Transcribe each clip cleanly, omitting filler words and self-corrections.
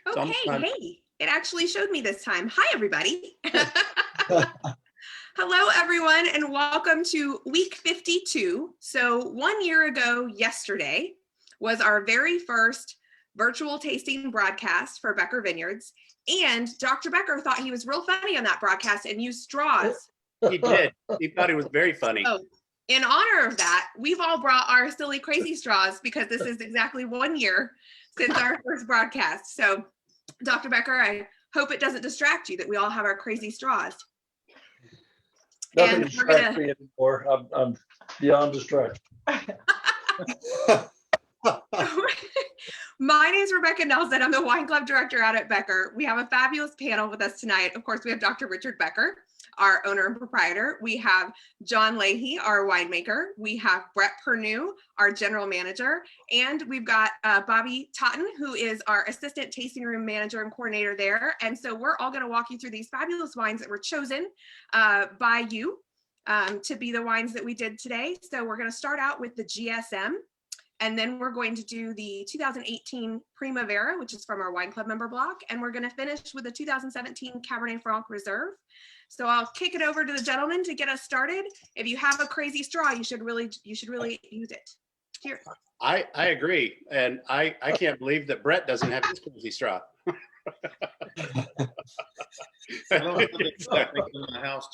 Okay, hey, it actually showed me this time. Hi, everybody. Hello, everyone, and welcome to week 52. So 1 year ago yesterday was our very first virtual tasting broadcast for Becker Vineyards. And Dr. Becker thought he was real funny on that broadcast and used straws. He did. He thought it was very funny. So in honor of that, we've all brought our silly, crazy straws because this is exactly 1 year since our first broadcast. So Dr. Becker, I hope it doesn't distract you that we all have our crazy straws. Nothing distracts me anymore. I'm beyond distraction. My name is Rebecca Nelson. I'm the wine club director out at Becker. We have a fabulous panel with us tonight. Of course, we have Dr. Richard Becker, our owner and proprietor. We have Jon Leahy, our winemaker. We have Bret Perrenoud, our general manager. And we've got Bobby Totten, who is our assistant tasting room manager and coordinator there. And so we're all going to walk you through these fabulous wines that were chosen by you to be the wines that we did today. So we're going to start out with the GSM. And then we're going to do the 2018 Primavera, which is from our wine club member block. And we're going to finish with the 2017 Cabernet Franc Reserve. So I'll kick it over to the gentleman to get us started. If you have a crazy straw, you should really use it. Cheers. I agree. And I can't believe that Bret doesn't have his crazy straw. I don't have exactly in my house.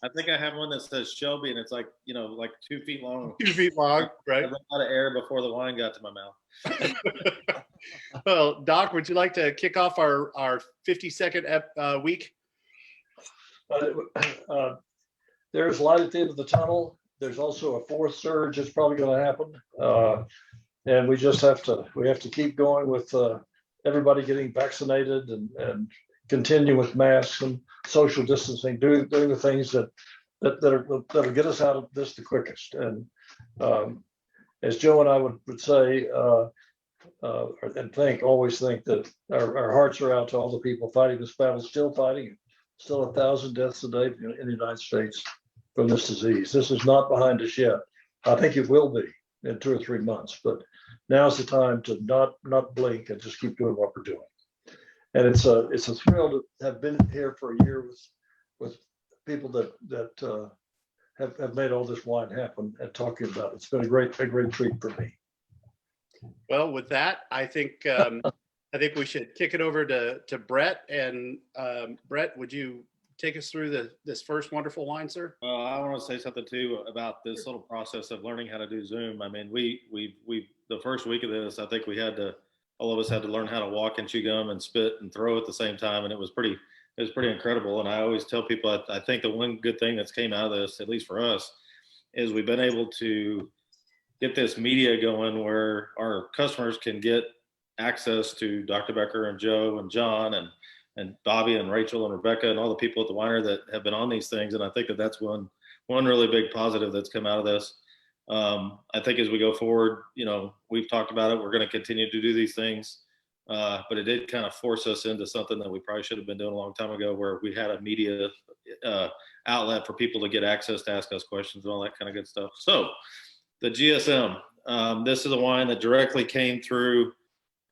I think I have one that says Shelby, and it's like 2 feet long. 2 feet long, right? I ran out of air before the wine got to my mouth. Well, Doc, would you like to kick off our 52nd week? There's light at the end of the tunnel. There's also a fourth surge that's probably going to happen, and we just have to keep going with everybody getting vaccinated and continue with masks and social distancing, doing the things that'll get us out of this the quickest. And as Joe and I would say, and always think that our hearts are out to all the people fighting this battle, still fighting, still 1,000 deaths a day in the United States from this disease. This is not behind us yet. I think it will be in 2 or 3 months, but now's the time to not blink and just keep doing what we're doing. And it's a thrill to have been here for a year with people that have made all this wine happen and talking about it. It's been a great treat for me. Well, with that, I think we should kick it over to Bret. And Bret, would you take us through this first wonderful wine, sir? Well, I want to say something too about this little process of learning how to do Zoom. I mean, we the first week of this, I think all of us had to learn how to walk and chew gum and spit and throw at the same time, and it was pretty incredible. And I always tell people, I think the one good thing that's came out of this, at least for us, is we've been able to get this media going where our customers can get access to Dr. Becker and Joe and John and Bobby and Rachel and Rebecca and all the people at the winery that have been on these things. And I think that's one really big positive that's come out of this. I think as we go forward, we've talked about it. We're going to continue to do these things, but it did kind of force us into something that we probably should have been doing a long time ago, where we had a media outlet for people to get access to ask us questions and all that kind of good stuff. So the GSM, this is a wine that directly came through.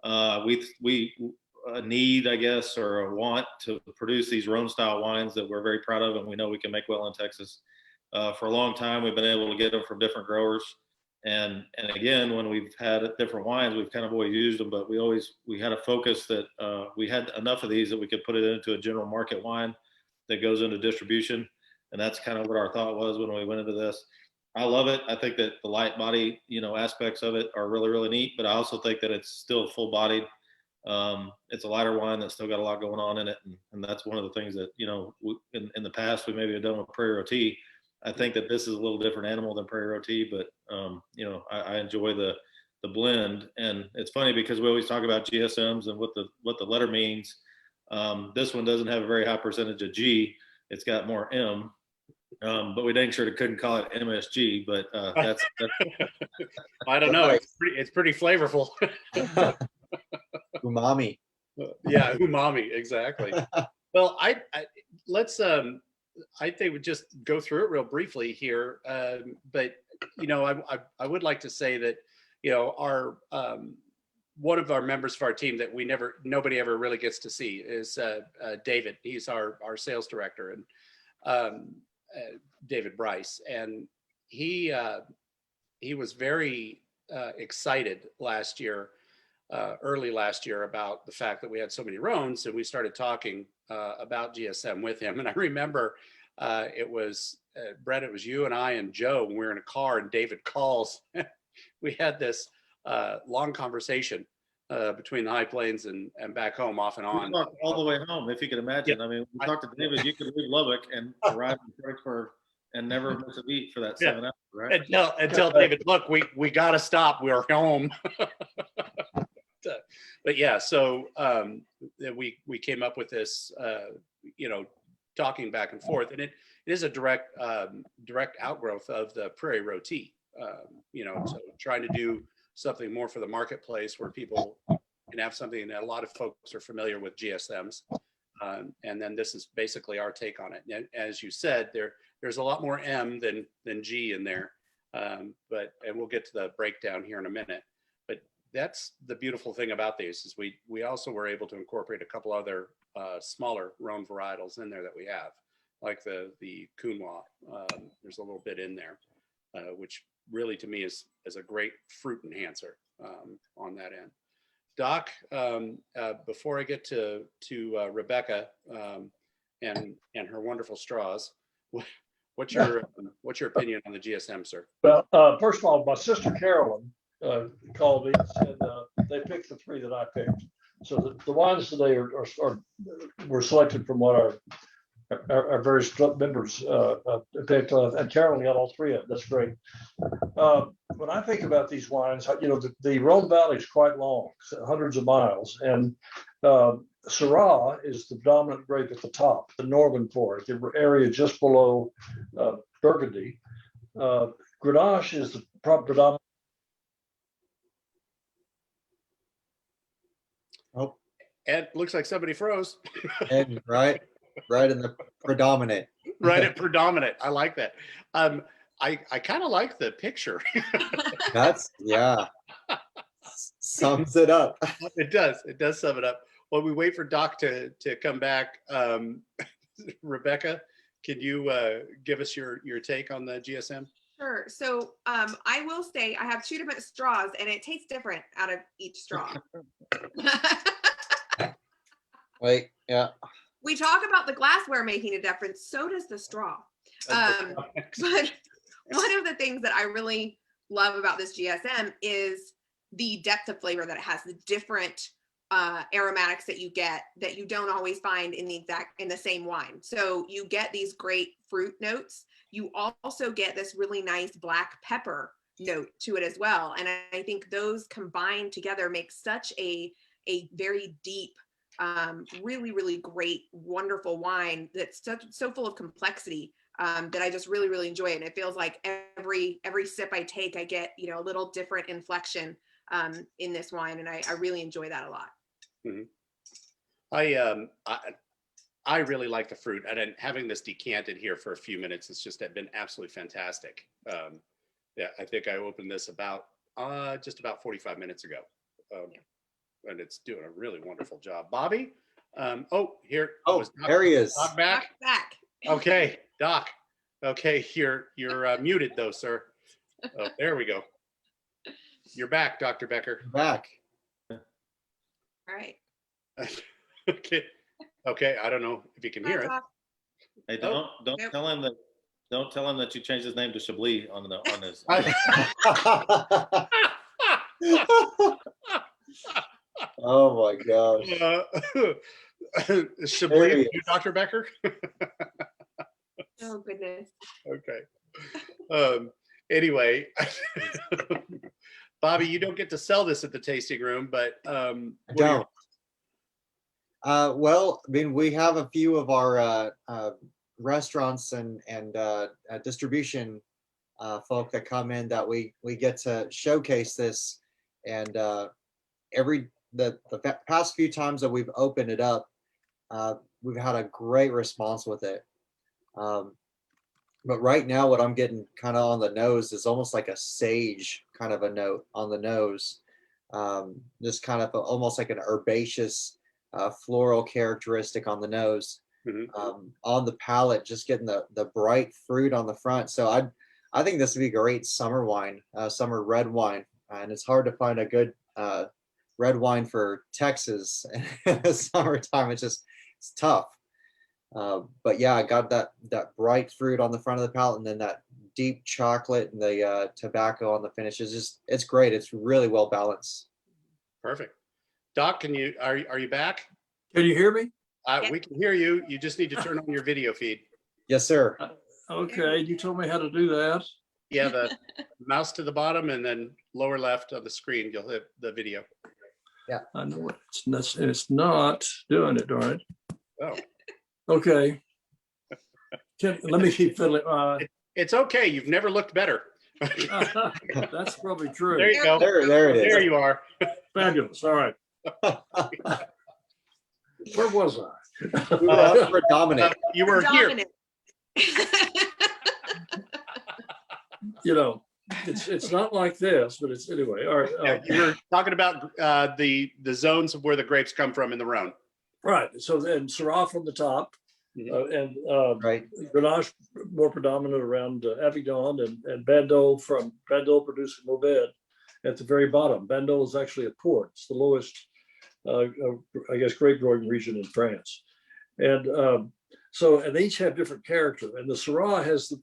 We a need, I guess, or a want to produce these Rhone style wines that we're very proud of, and we know we can make well in Texas. For a long time, we've been able to get them from different growers. And again, when we've had different wines, we've kind of always used them, but we had a focus that we had enough of these that we could put it into a general market wine that goes into distribution. And that's kind of what our thought was when we went into this. I love it. I think that the light body, aspects of it are really, really neat, but I also think that it's still full bodied. It's a lighter wine that's still got a lot going on in it. And that's one of the things that, in the past, we maybe have done with Prairie Roti. I think that this is a little different animal than Prairie Roti, but I enjoy the blend. And it's funny because we always talk about GSMs and what the letter means. This one doesn't have a very high percentage of G. It's got more M. But we dang sure couldn't call it MSG. But that's I don't know. It's pretty flavorful. Umami. Yeah, umami, exactly. Well, I think we'd just go through it real briefly here, but I would like to say that our one of our members of our team that nobody ever really gets to see is David. He's our sales director, and David Bryce, and he was very excited early last year about the fact that we had so many Rhones, and we started talking about GSM with him. And I remember it was Brett, it was you and I and Joe when we were in a car, and David calls. We had this long conversation between the High Plains and back home, off and on. All the way home, if you could imagine. Yeah. I mean, we talked to David. You could leave Lubbock and arrive in Fredericksburg and never miss a beat for that 7 hours, right? Until David, look, we got to stop. We're home. But yeah, so we came up with this, talking back and forth, and it is a direct outgrowth of the Prairie Roti. So trying to do something more for the marketplace where people can have something that a lot of folks are familiar with GSMs. And then this is basically our take on it. And as you said, there's a lot more M than G in there. And we'll get to the breakdown here in a minute. But that's the beautiful thing about these is we also were able to incorporate a couple other smaller Rhone varietals in there that we have, like the Counois. There's a little bit in there, which really to me is a great fruit enhancer on that end. Doc, before I get to Rebecca and her wonderful straws, what's your opinion on the GSM, sir? Well, first of all, my sister Carolyn called me and said they picked the three that I picked. So the wines today were selected from what our various members picked, and Carolyn got all three of them. That's great. When I think about these wines, the Rhone Valley is quite long, hundreds of miles, and Syrah is the dominant grape at the top, the northern part, the area just below Burgundy. Grenache is the predominant. Oh, Ed, looks like somebody froze. and right in the predominant. Right at predominant. I like that. I kind of like the picture. Sums it up. It does sum it up. While we wait for Doc to come back, Rebecca, can you give us your take on the GSM? Sure. So I will say I have two different straws, and it tastes different out of each straw. Wait, yeah. We talk about the glassware making a difference. So does the straw. But one of the things that I really love about this GSM is the depth of flavor that it has, the different aromatics that you get that you don't always find in the same wine. So you get these great fruit notes. You also get this really nice black pepper note to it as well. And I think those combined together make such a very deep, really, really great, wonderful wine that's so full of complexity that I just really, really enjoy it. And it feels like every sip I take, I get, a little different inflection in this wine. And I really enjoy that a lot. Mm-hmm. I really like the fruit, and having this decanted here for a few minutes, it's just been absolutely fantastic. Yeah, I think I opened this just about 45 minutes ago. And it's doing a really wonderful job. Bobby? Here. Oh, there he is. Doc back? Back. Okay, Doc. Okay, you're muted though, sir. Oh, there we go. You're back, Dr. Becker. Back. All right. Okay. I don't know if you can hear it. Hey, don't tell him that. Don't tell him that you changed his name to Chablis on his. Oh my gosh. Chablis, you, Dr. Becker? Oh goodness. Okay. Anyway, Bobby, you don't get to sell this at the tasting room, but I don't. Well, I mean, we have a few of our restaurants and distribution folk that come in that we get to showcase this, and the past few times that we've opened it up, we've had a great response with it. But right now, what I'm getting kind of on the nose is almost like a sage kind of a note on the nose. just kind of almost like an herbaceous floral characteristic on the nose. On the palate, just getting the bright fruit on the front. So I think this would be great summer wine, summer red wine. And it's hard to find a good red wine for Texas in the summertime. It's tough. But yeah, I got that bright fruit on the front of the palate, and then that deep chocolate and the tobacco on the finish. It's great. It's really well balanced. Perfect. Doc, are you back? Can you hear me? We can hear you. You just need to turn on your video feed. Yes, sir. Okay, you told me how to do that. Yeah, the mouse to the bottom and then lower left of the screen, you'll hit the video. I know it's not doing it, darn it. Oh, Okay. Let me keep fiddling. it's okay. You've never looked better. That's probably true. There you go. There it is. There you are. Fabulous. All right. Where was I? We were up for Dominic. You were here. Dominant. You know, it's not like this, but it's anyway. All right. Yeah, you were talking about the zones of where the grapes come from in the Rhone. Right. So then Syrah from the top, and Right. Grenache more predominant around Avignon, and Bandol producing Mourvèdre at the very bottom. Bandol is actually a port. It's the lowest, I guess, grape growing region in France. And and they each have different character. And the Syrah has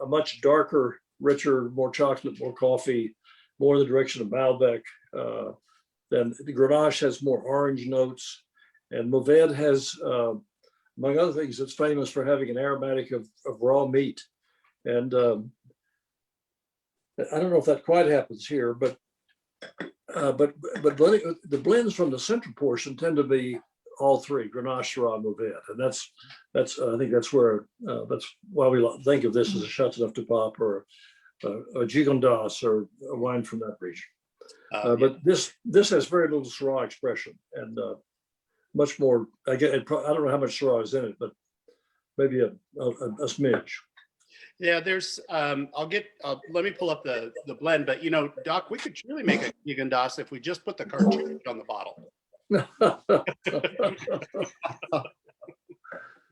a much darker, richer, more chocolate, more coffee, more in the direction of Malbec. Then the Grenache has more orange notes. And Mourvèdre has, among other things, it's famous for having an aromatic of raw meat. And I don't know if that quite happens here, but blending, the blends from the central portion tend to be all three: Grenache, Syrah, Mourvèdre, and that's I think that's where that's why we think of this as a Châteauneuf-du-Pape or a Gigondas or a wine from that region. But this has very little Syrah expression and much more. I don't know how much Syrah is in it, but maybe a smidge. Yeah, there's. Let me pull up the blend. But Doc, we could truly make a Gigondas if we just put the cartridge on the bottle. I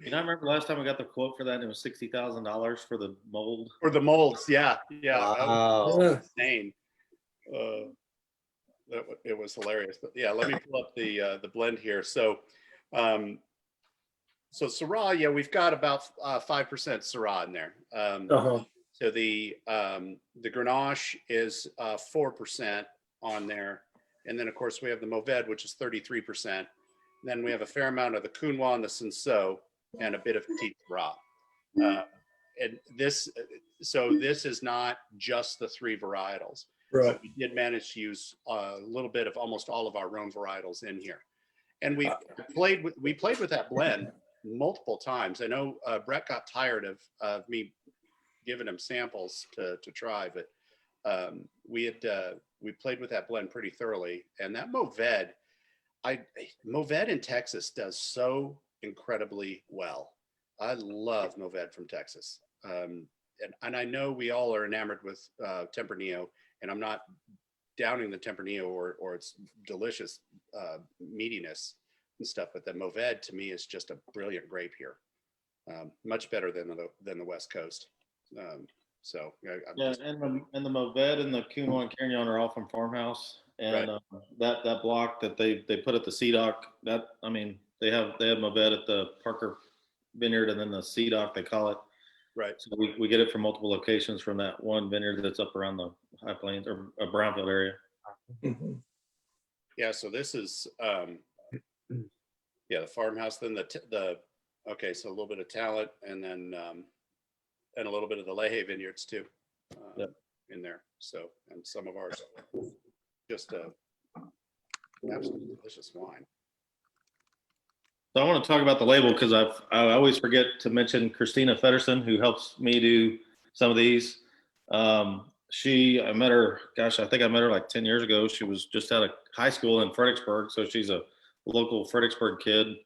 remember last time we got the quote for that, and it was $60,000 for the mold. For the molds, yeah. Wow. That was insane. It was hilarious. But yeah, let me pull up the blend here. So Syrah, yeah, we've got about 5% Syrah in there. So the Grenache is 4% on there. And then, of course, we have the Mourvèdre, which is 33%. Then we have a fair amount of the Counois and the Cinsault, and a bit of Petit Syrah. And this is not just the three varietals. Right. So we did manage to use a little bit of almost all of our Rhone varietals in here. And we played with that blend multiple times. I know Bret got tired of me giving him samples to try, but we played with that blend pretty thoroughly. And that Mourvèdre in Texas does so incredibly well. I love Mourvèdre from Texas. And I know we all are enamored with Tempranillo, and I'm not downing the Tempranillo or its delicious meatiness and stuff, but the Mourvèdre to me is just a brilliant grape here. Much better than the West Coast. And the Mourvèdre and the Counois and Carignan are all from Farmhouse, and Right. That block that they put at the CDOC, they have Mourvèdre at the Parker Vineyard, and then the CDOC they call it. Right. So we get it from multiple locations from that one vineyard that's up around the High Plains or Brownfield area. Yeah. So this is the Farmhouse. Then okay, so a little bit of Talent, and then and a little bit of the Leahy vineyards too, in there. So, and some of ours, just absolutely delicious wine. So I want to talk about the label because I always forget to mention Christina Feddersen, who helps me do some of these. I met her, I think I met her like 10 years ago. She was just out of high school in Fredericksburg. So she's a local Fredericksburg kid.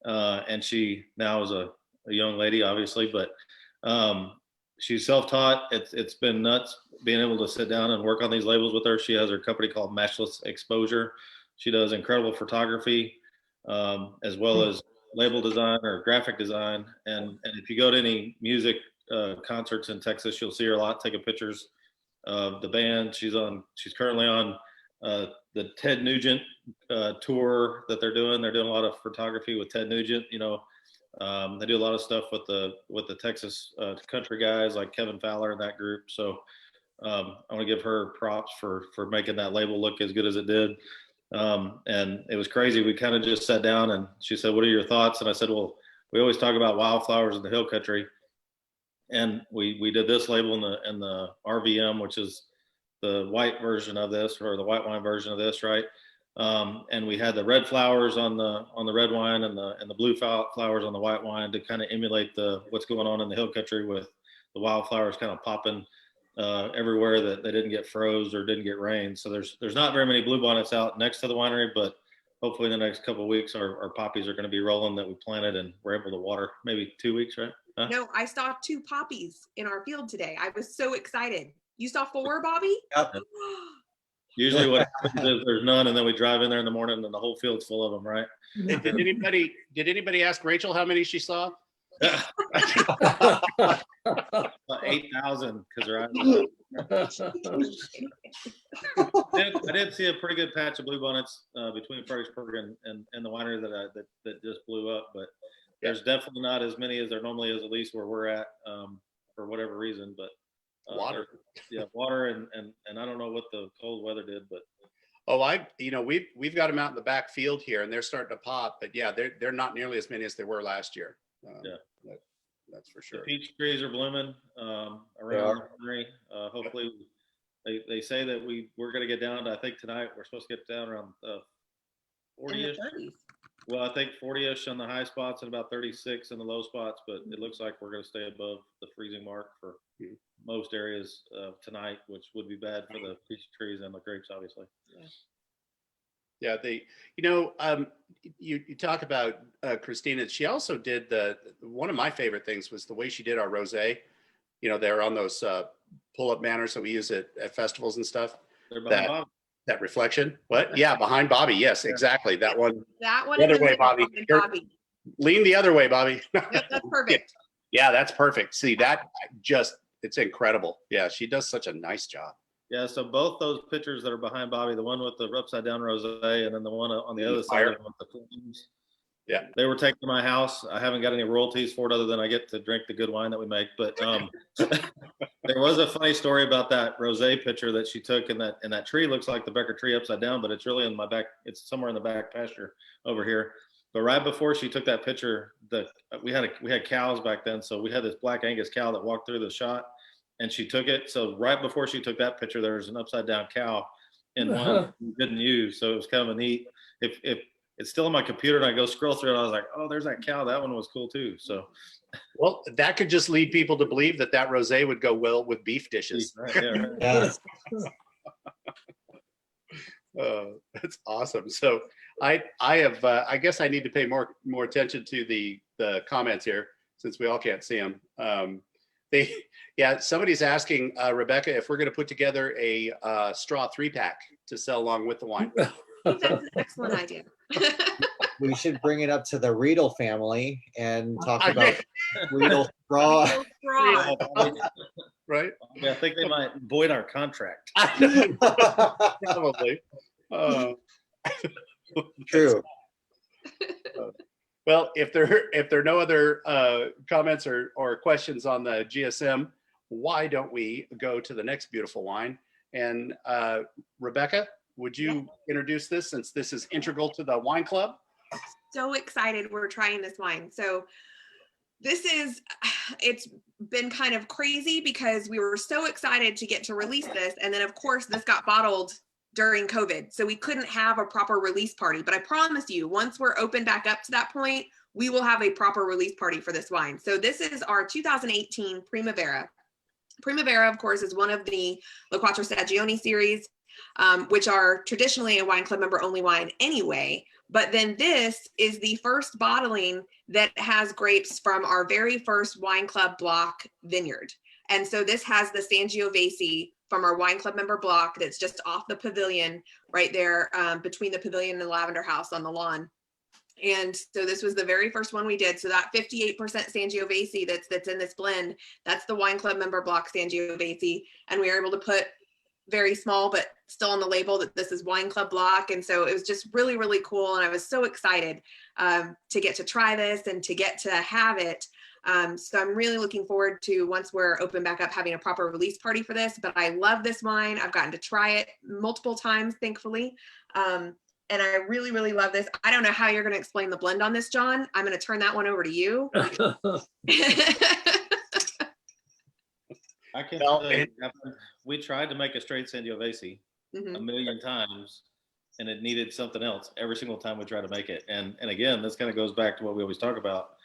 And she now is a young lady, obviously, but she's self-taught. It's been nuts being able to sit down and work on these labels with her. She has her company called Matchless Exposure. She does incredible photography, as well as label design or graphic design. And if you go to any music concerts in Texas, you'll see her a lot taking pictures of the band. She's currently on the Ted Nugent tour that they're doing. They're doing a lot of photography with Ted Nugent. You know, they do a lot of stuff with the Texas country guys like Kevin Fowler and that group. So I want to give her props for making that label look as good as it did. And it was crazy. We kind of just sat down and she said, "What are your thoughts?" And I said, "Well, we always talk about wildflowers in the hill country." And we did this label in the RVM, which is the white version of this, or the white wine version of this, right? And we had the red flowers on the red wine and the blue flowers on the white wine to kind of emulate what's going on in the hill country with the wildflowers kind of popping everywhere that they didn't get froze or didn't get rain. So there's not very many bluebonnets out next to the winery, but hopefully in the next couple of weeks our poppies are going to be rolling that we planted and we're able to water. Maybe 2 weeks, right? Huh? No, I saw 2 poppies in our field today. I was so excited. You saw 4, Bobby? Yep. Usually what happens is there's none, and then we drive in there in the morning and the whole field's full of them, right? Did anybody ask Rachel how many she saw? 8,000 because they're out. I did see a pretty good patch of bluebonnets between Fredericksburg and the winery that just blew up, but there's definitely not as many as there normally is, at least where we're at, for whatever reason. But Water. Water and I don't know what the cold weather did, but we've got them out in the back field here and they're starting to pop, but yeah, they're not nearly as many as they were last year. That's for sure. The peach trees are blooming around the winery. Hopefully they say that we're going to get down to, I think tonight we're supposed to get down around 40ish. Well, I think 40ish on the high spots and about 36 in the low spots, but it looks like we're going to stay above the freezing mark for most areas tonight, which would be bad for the peach trees and the grapes, obviously. Yeah, you talk about Christina. She also did one of my favorite things was the way she did our rosé. You know, they're on those pull-up banners that we use at festivals and stuff. They're behind Bobby. That reflection. What? Yeah, behind Bobby. Yes, exactly. That one. That one. The other way, Bobby. Lean the other way, Bobby. Yep, that's perfect. Yeah, that's perfect. See, it's incredible. Yeah, she does such a nice job. Yeah, so both those pictures that are behind Bobby, the one with the upside down rosé and then the one on the other side with the flames. Yeah, they were taken to my house. I haven't got any royalties for it other than I get to drink the good wine that we make. But there was a funny story about that rosé picture that she took, and that tree looks like the Becker tree upside down, but it's really in my back. It's somewhere in the back pasture over here. But right before she took that picture, we had cows back then, so we had this black Angus cow that walked through the shot, and she took it. So right before she took that picture, there was an upside down cow in one we didn't use. So it was kind of a neat. If it's still on my computer and I go scroll through it, I was like, oh, there's that cow. That one was cool too. So, well, that could just lead people to believe that rosé would go well with beef dishes. Right, yeah, right. Yeah. That's awesome. So I guess I need to pay more attention to the comments here since we all can't see them. Somebody's asking Rebecca if we're going to put together a straw 3-pack to sell along with the wine. That's an excellent idea. We should bring it up to the Riedel family and talk about Riedel straw. Right? Yeah, I think they might void our contract. Probably. True. Well, if there are no other comments or questions on the GSM, why don't we go to the next beautiful wine? And Rebecca, would you introduce this, since this is integral to the wine club? So excited we're trying this wine. So it's been kind of crazy because we were so excited to get to release this. And then of course this got bottled during COVID. So we couldn't have a proper release party, but I promise you, once we're open back up to that point, we will have a proper release party for this wine. So this is our 2018 Primavera. Primavera, of course, is one of the La Quattro Stagioni series, which are traditionally a wine club member only wine anyway. But then this is the first bottling that has grapes from our very first wine club block vineyard. And so this has the Sangiovese from our wine club member block that's just off the pavilion right there, between the pavilion and the lavender house on the lawn. And so this was the very first one we did. So that 58% Sangiovese that's in this blend, that's the wine club member block Sangiovese. And we were able to put very small, but still on the label that this is wine club block. And so it was just really, really cool. And I was so excited to get to try this and to get to have it. So I'm really looking forward to, once we're open back up, having a proper release party for this. But I love this wine. I've gotten to try it multiple times, thankfully. And I really, really love this. I don't know how you're going to explain the blend on this, John. I'm going to turn that one over to you. I can Well, tell you, we tried to make a straight Sangiovese Mhm. a million times, and it needed something else every single time we try to make it. And again, this kind of goes back to what we always talk about,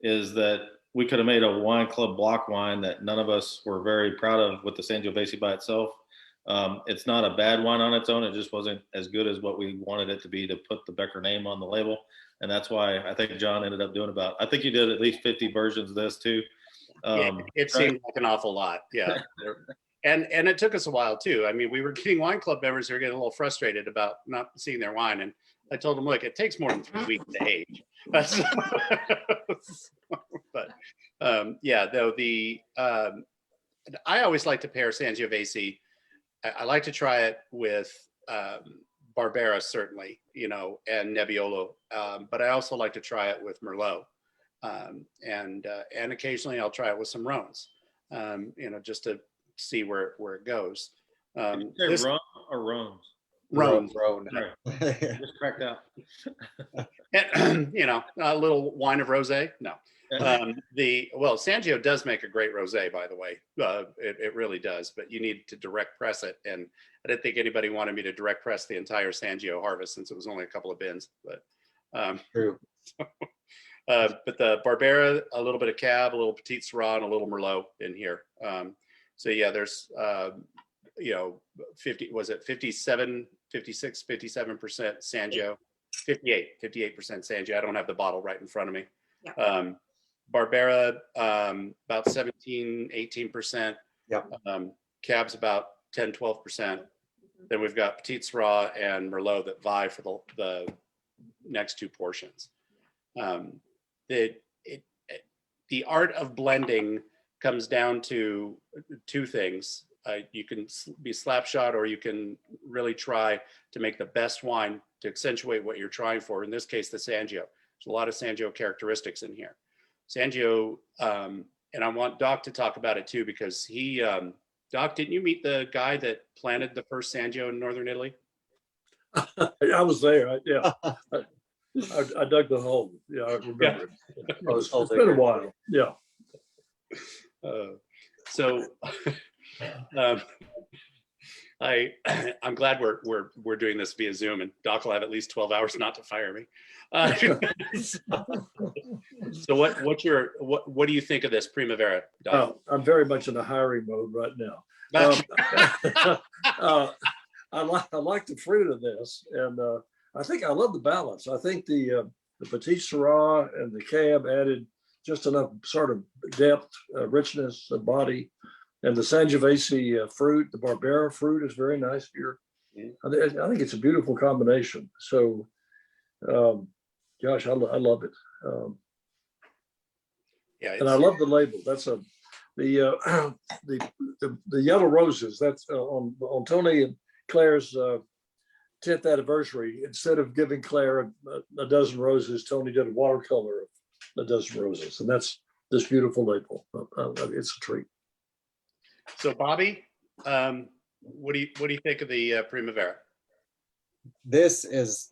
is that we could have made a wine club block wine that none of us were very proud of with the Sangiovese by itself. It's not a bad wine on its own. It just wasn't as good as what we wanted it to be to put the Becker name on the label. And that's why I think John ended up doing I think you did at least 50 versions of this too. It seemed like an awful lot. Yeah. And it took us a while too. I mean, we were getting wine club members who were getting a little frustrated about not seeing their wine. And I told them, look, it takes more than 3 weeks to age. But yeah, though I always like to pair Sangiovese. I like to try it with Barbera, certainly, and Nebbiolo. But I also like to try it with Merlot. And occasionally I'll try it with some Rhones, just to see where it goes. Did you say rum or Rhones? Rhones. Rhone. Just cracked out. And, a little wine of rosé. No. Sangio does make a great rosé, by the way. It really does, but you need to direct press it. And I didn't think anybody wanted me to direct press the entire Sangio harvest, since it was only a couple of bins. But True. but the Barbera, a little bit of Cab, a little Petit Syrah, and a little Merlot in here. So yeah, there's 57% Sangio, 58% Sangio. I don't have the bottle right in front of me. Yeah. Barbera, about 17-18%. Yep. Cab's about 10-12%. Then we've got Petit Syrah and Merlot that vie for the next two portions. The art of blending comes down to two things. You can be slapshot, or you can really try to make the best wine to accentuate what you're trying for. In this case, the Sangio. There's a lot of Sangio characteristics in here. Sangio, and I want Doc to talk about it too, because Doc, didn't you meet the guy that planted the first Sangio in Northern Italy? I was there. Yeah. I dug the hole. Yeah, I remember. It's been a while. Yeah. I'm glad we're doing this via Zoom, and Doc will have at least 12 hours not to fire me. So what do you think of this Primavera, Doc? I'm very much in a hiring mode right now. I like the fruit of this, and I think I love the balance. I think the Petit Syrah and the Cab added just enough sort of depth, richness, body, and the Sangiovese fruit, the Barbera fruit is very nice here. I think it's a beautiful combination. So, gosh, I love it. Yeah, and I love the label. That's the yellow roses. That's on Tony and Claire's 10th anniversary. Instead of giving Claire a dozen roses, Tony did a watercolor of a dozen roses, and that's this beautiful label. It's a treat. So, Bobby, what do you think of the Primavera? This is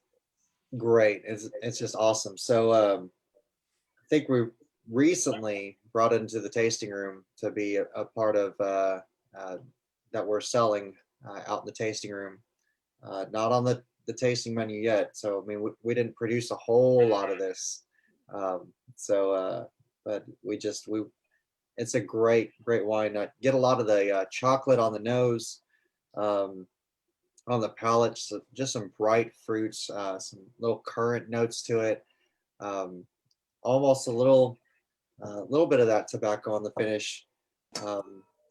great. It's just awesome. So I think we recently brought it into the tasting room to be a part of that we're selling out in the tasting room. Not on the tasting menu yet. So I mean, we didn't produce a whole lot of this. But it's a great wine. I get a lot of the chocolate on the nose, on the palate, so just some bright fruits, some little currant notes to it, almost a little bit of that tobacco on the finish.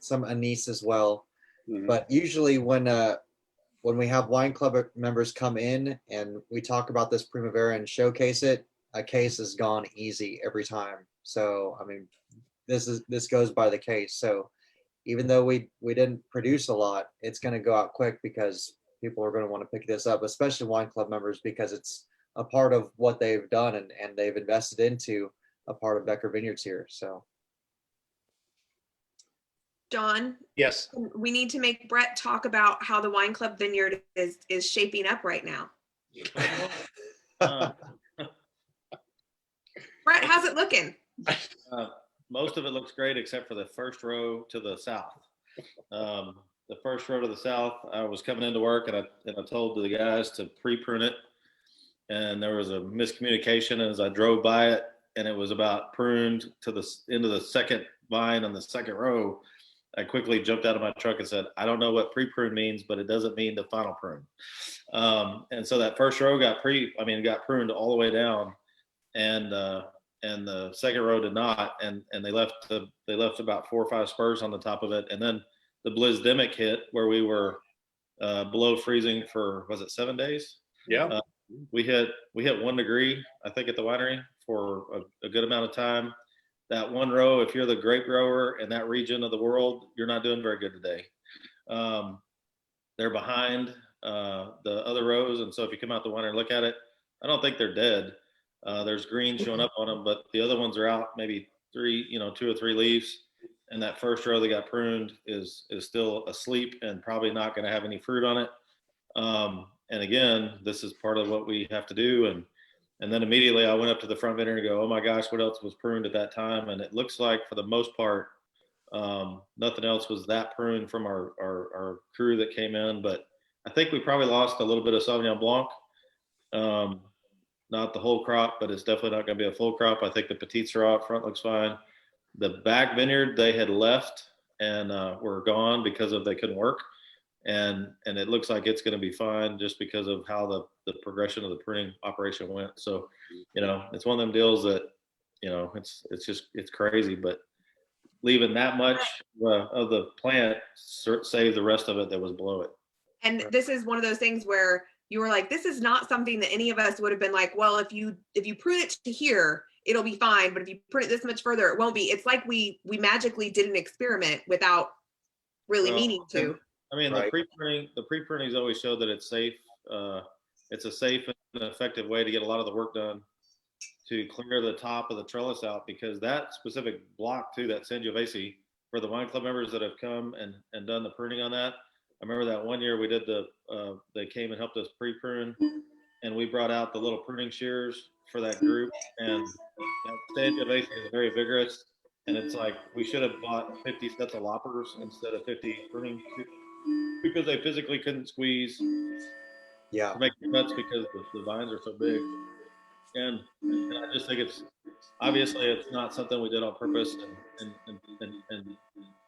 some anise as well. Mhm. But usually when we have wine club members come in and we talk about this Primavera and showcase it, a case is gone easy every time. So I mean, this goes by the case. So even though we didn't produce a lot, it's going to go out quick because people are going to want to pick this up, especially wine club members, because it's a part of what they've done and they've invested into a part of Becker Vineyards here. So John, Yes. we need to make Bret talk about how the wine club vineyard is shaping up right now. Uh, Bret, how's it looking? Most of it looks great except for the first row to the south. The first row to the south, I was coming into work and I told the guys to pre-prune it, and there was a miscommunication as I drove by it, and it was about pruned to the into the second vine on the second row. I quickly jumped out of my truck and said, I don't know what pre-prune means, but it doesn't mean the final prune. And so that first row got pruned all the way down, and the second row did not, and they left about 4 or 5 spurs on the top of it, and then the blizdemic hit where we were below freezing for, was it 7 days? Yeah. We hit 1 degree, I think, at the winery for a good amount of time. That one row, if you're the grape grower in that region of the world, you're not doing very good today. They're behind the other rows, and so if you come out the winery and look at it, I don't think they're dead. There's green showing up on them, but the other ones are out maybe 2 or 3 leaves. And that first row that got pruned is still asleep and probably not going to have any fruit on it. And again, this is part of what we have to do. And then immediately I went up to the front vineyard and go, oh my gosh, what else was pruned at that time? And it looks like for the most part, nothing else was that pruned from our crew that came in. But I think we probably lost a little bit of Sauvignon Blanc. Not the whole crop, but it's definitely not going to be a full crop. I think the Petit Syrah up front looks fine. The back vineyard, they had left and were gone because they couldn't work. And it looks like it's going to be fine just because of how the progression of the pruning operation went. So, it's one of them deals that, it's crazy, but leaving that much of the plant saved the rest of it that was below it. And this is one of those things where you were like, this is not something that any of us would have been like, well, if you prune it to here, it'll be fine. But if you prune it this much further, it won't be. It's like we magically did an experiment without really meaning to. I mean, Right. the pre-pruning's always showed that it's safe. It's a safe and effective way to get a lot of the work done to clear the top of the trellis out, because that specific block too, that Sangiovese, for the wine club members that have come and done the pruning on that. I remember that one year we did they came and helped us pre-prune, and we brought out the little pruning shears for that group. And that Sangiovese is very vigorous, and it's like we should have bought 50 sets of loppers instead of 50 pruning because they physically couldn't squeeze yeah, to make the cuts because the vines are so big. And I just think it's obviously it's not something we did on purpose, and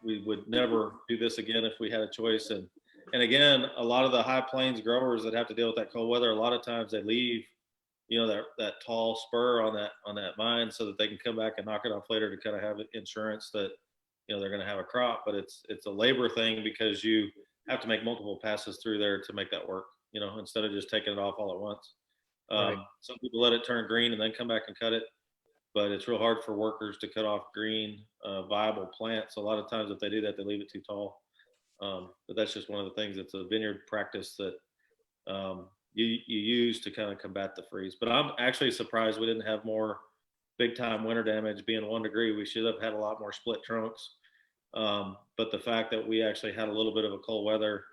we would never do this again if we had a choice. And again, a lot of the high plains growers that have to deal with that cold weather, a lot of times they leave, that tall spur on that vine so that they can come back and knock it off later to kind of have insurance that they're going to have a crop. But it's a labor thing because you have to make multiple passes through there to make that work, instead of just taking it off all at once. Right. Some people let it turn green and then come back and cut it, but it's real hard for workers to cut off green, viable plants. A lot of times if they do that, they leave it too tall. But that's just one of the things. It's a vineyard practice that you use to kind of combat the freeze. But I'm actually surprised we didn't have more big time winter damage. Being 1 degree, we should have had a lot more split trunks. But the fact that we actually had a little bit of a cold weather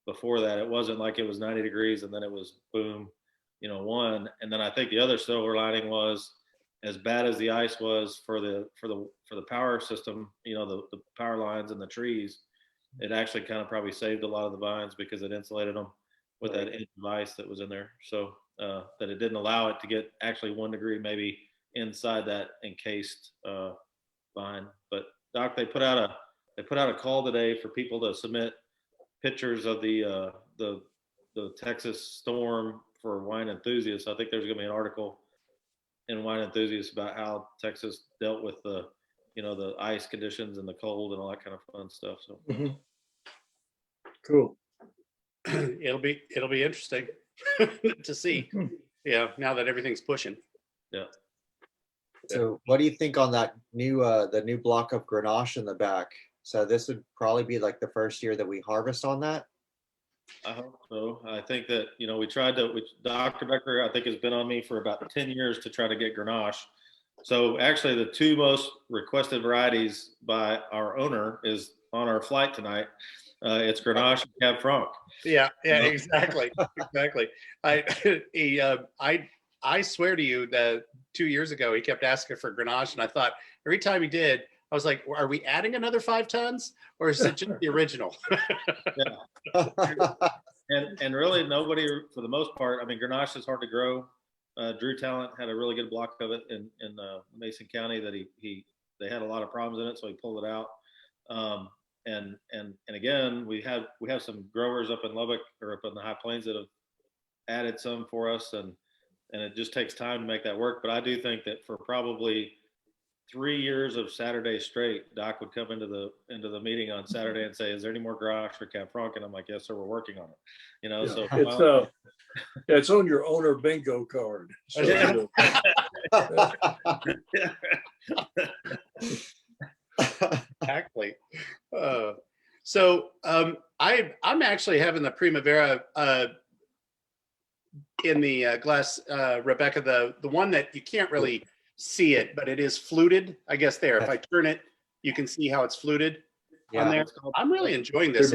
before that, it wasn't like it was 90 degrees and then it was boom, one. And then I think the other silver lining was, as bad as the ice was for the power system, the power lines and the trees, it actually kind of probably saved a lot of the vines because it insulated them with that inch of ice that was in there. So that it didn't allow it to get actually 1 degree maybe inside that encased vine. But Doc, they put out a call today for people to submit pictures of the Texas storm for wine enthusiasts. I think there's going to be an article in Wine Enthusiasts about how Texas dealt with the the ice conditions and the cold and all that kind of fun stuff. So Mhm. Cool. It'll be interesting to see. Yeah, now that everything's pushing. yeah. So what do you think on that the new block of Grenache in the back? So this would probably be like the first year that we harvest on that. I hope so. I think that, we tried to, Dr. Becker, I think, has been on me for about 10 years to try to get Grenache. So actually the two most requested varieties by our owner is on our flight tonight. It's Grenache and Cab Franc. Yeah, exactly. Exactly. I swear to you that 2 years ago, he kept asking for Grenache. And I thought every time he did, I was like, are we adding another 5 tons or is it just the original? And really nobody, for the most part, I mean, Grenache is hard to grow. Drew Talent had a really good block of it in Mason County that they had a lot of problems in it, so he pulled it out. And again, we have some growers up in Lubbock or up in the High Plains that have added some for us, and it just takes time to make that work. But I do think that for probably 3 years of Saturday straight, Doc would come into the meeting on Saturday and say, "Is there any more Grenache or Cab Franc?" And I'm like, "Yes, sir, we're working on it." Yeah. So It's on your owner bingo card. So, Exactly. I'm actually having the Primavera in the glass, Rebecca, the one that you can't really see it, but it is fluted. I guess there, if I turn it, you can see how it's fluted on there. I'm really enjoying this.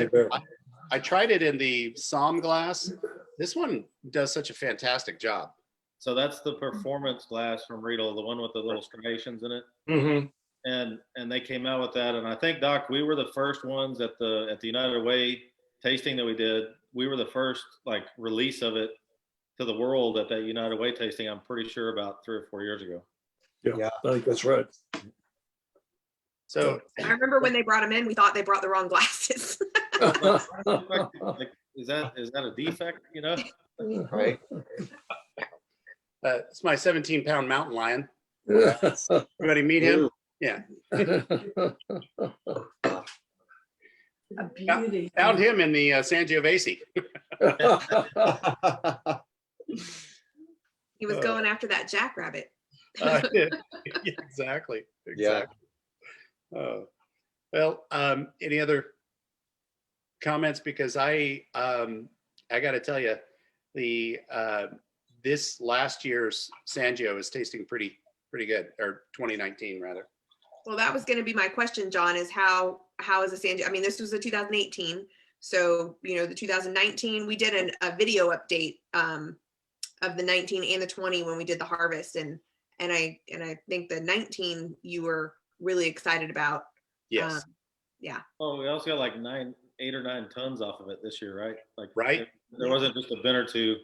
I tried it in the Somme glass. This one does such a fantastic job. So that's the performance glass from Riedel, the one with the little striations in it. Mm-hmm. And they came out with that. And I think, Doc, we were the first ones at the United Way tasting that we did. We were the first release of it to the world at that United Way tasting. I'm pretty sure about 3 or 4 years ago. Yeah, I think that's right. So I remember when they brought them in, we thought they brought the wrong glasses. Is that a defect? Right. It's my 17-pound mountain lion. Everybody meet him? Yeah. A beauty. Found him in the Sangiovese. He was going after that jackrabbit. Yeah, exactly. Well, any other comments? Because I got to tell you, this last year's Sangio is tasting pretty good, or 2019 rather. Well, that was going to be my question, John, is how is the Sangio? I mean, this was a 2018. So, the 2019, we did a video update of the 19 and the 20 when we did the harvest. And I think the 19 you were really excited about. Yes. Yeah. Oh, we also got 8 or 9 tons off of it this year, right? Right. There wasn't just a bin or two.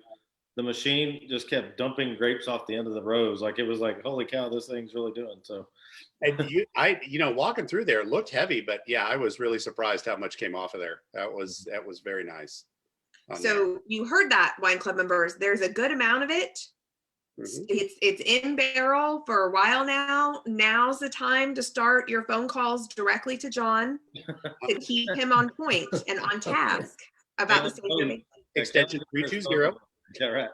The machine just kept dumping grapes off the end of the rows. It was holy cow, this thing's really doing so. And walking through there, it looked heavy, but yeah, I was really surprised how much came off of there. That was very nice. So you heard that, Wine Club members, there's a good amount of it. Mm-hmm. It's in barrel for a while now. Now's the time to start your phone calls directly to John to keep him on point and on task about the Sangio. Extension 320. Yeah, right.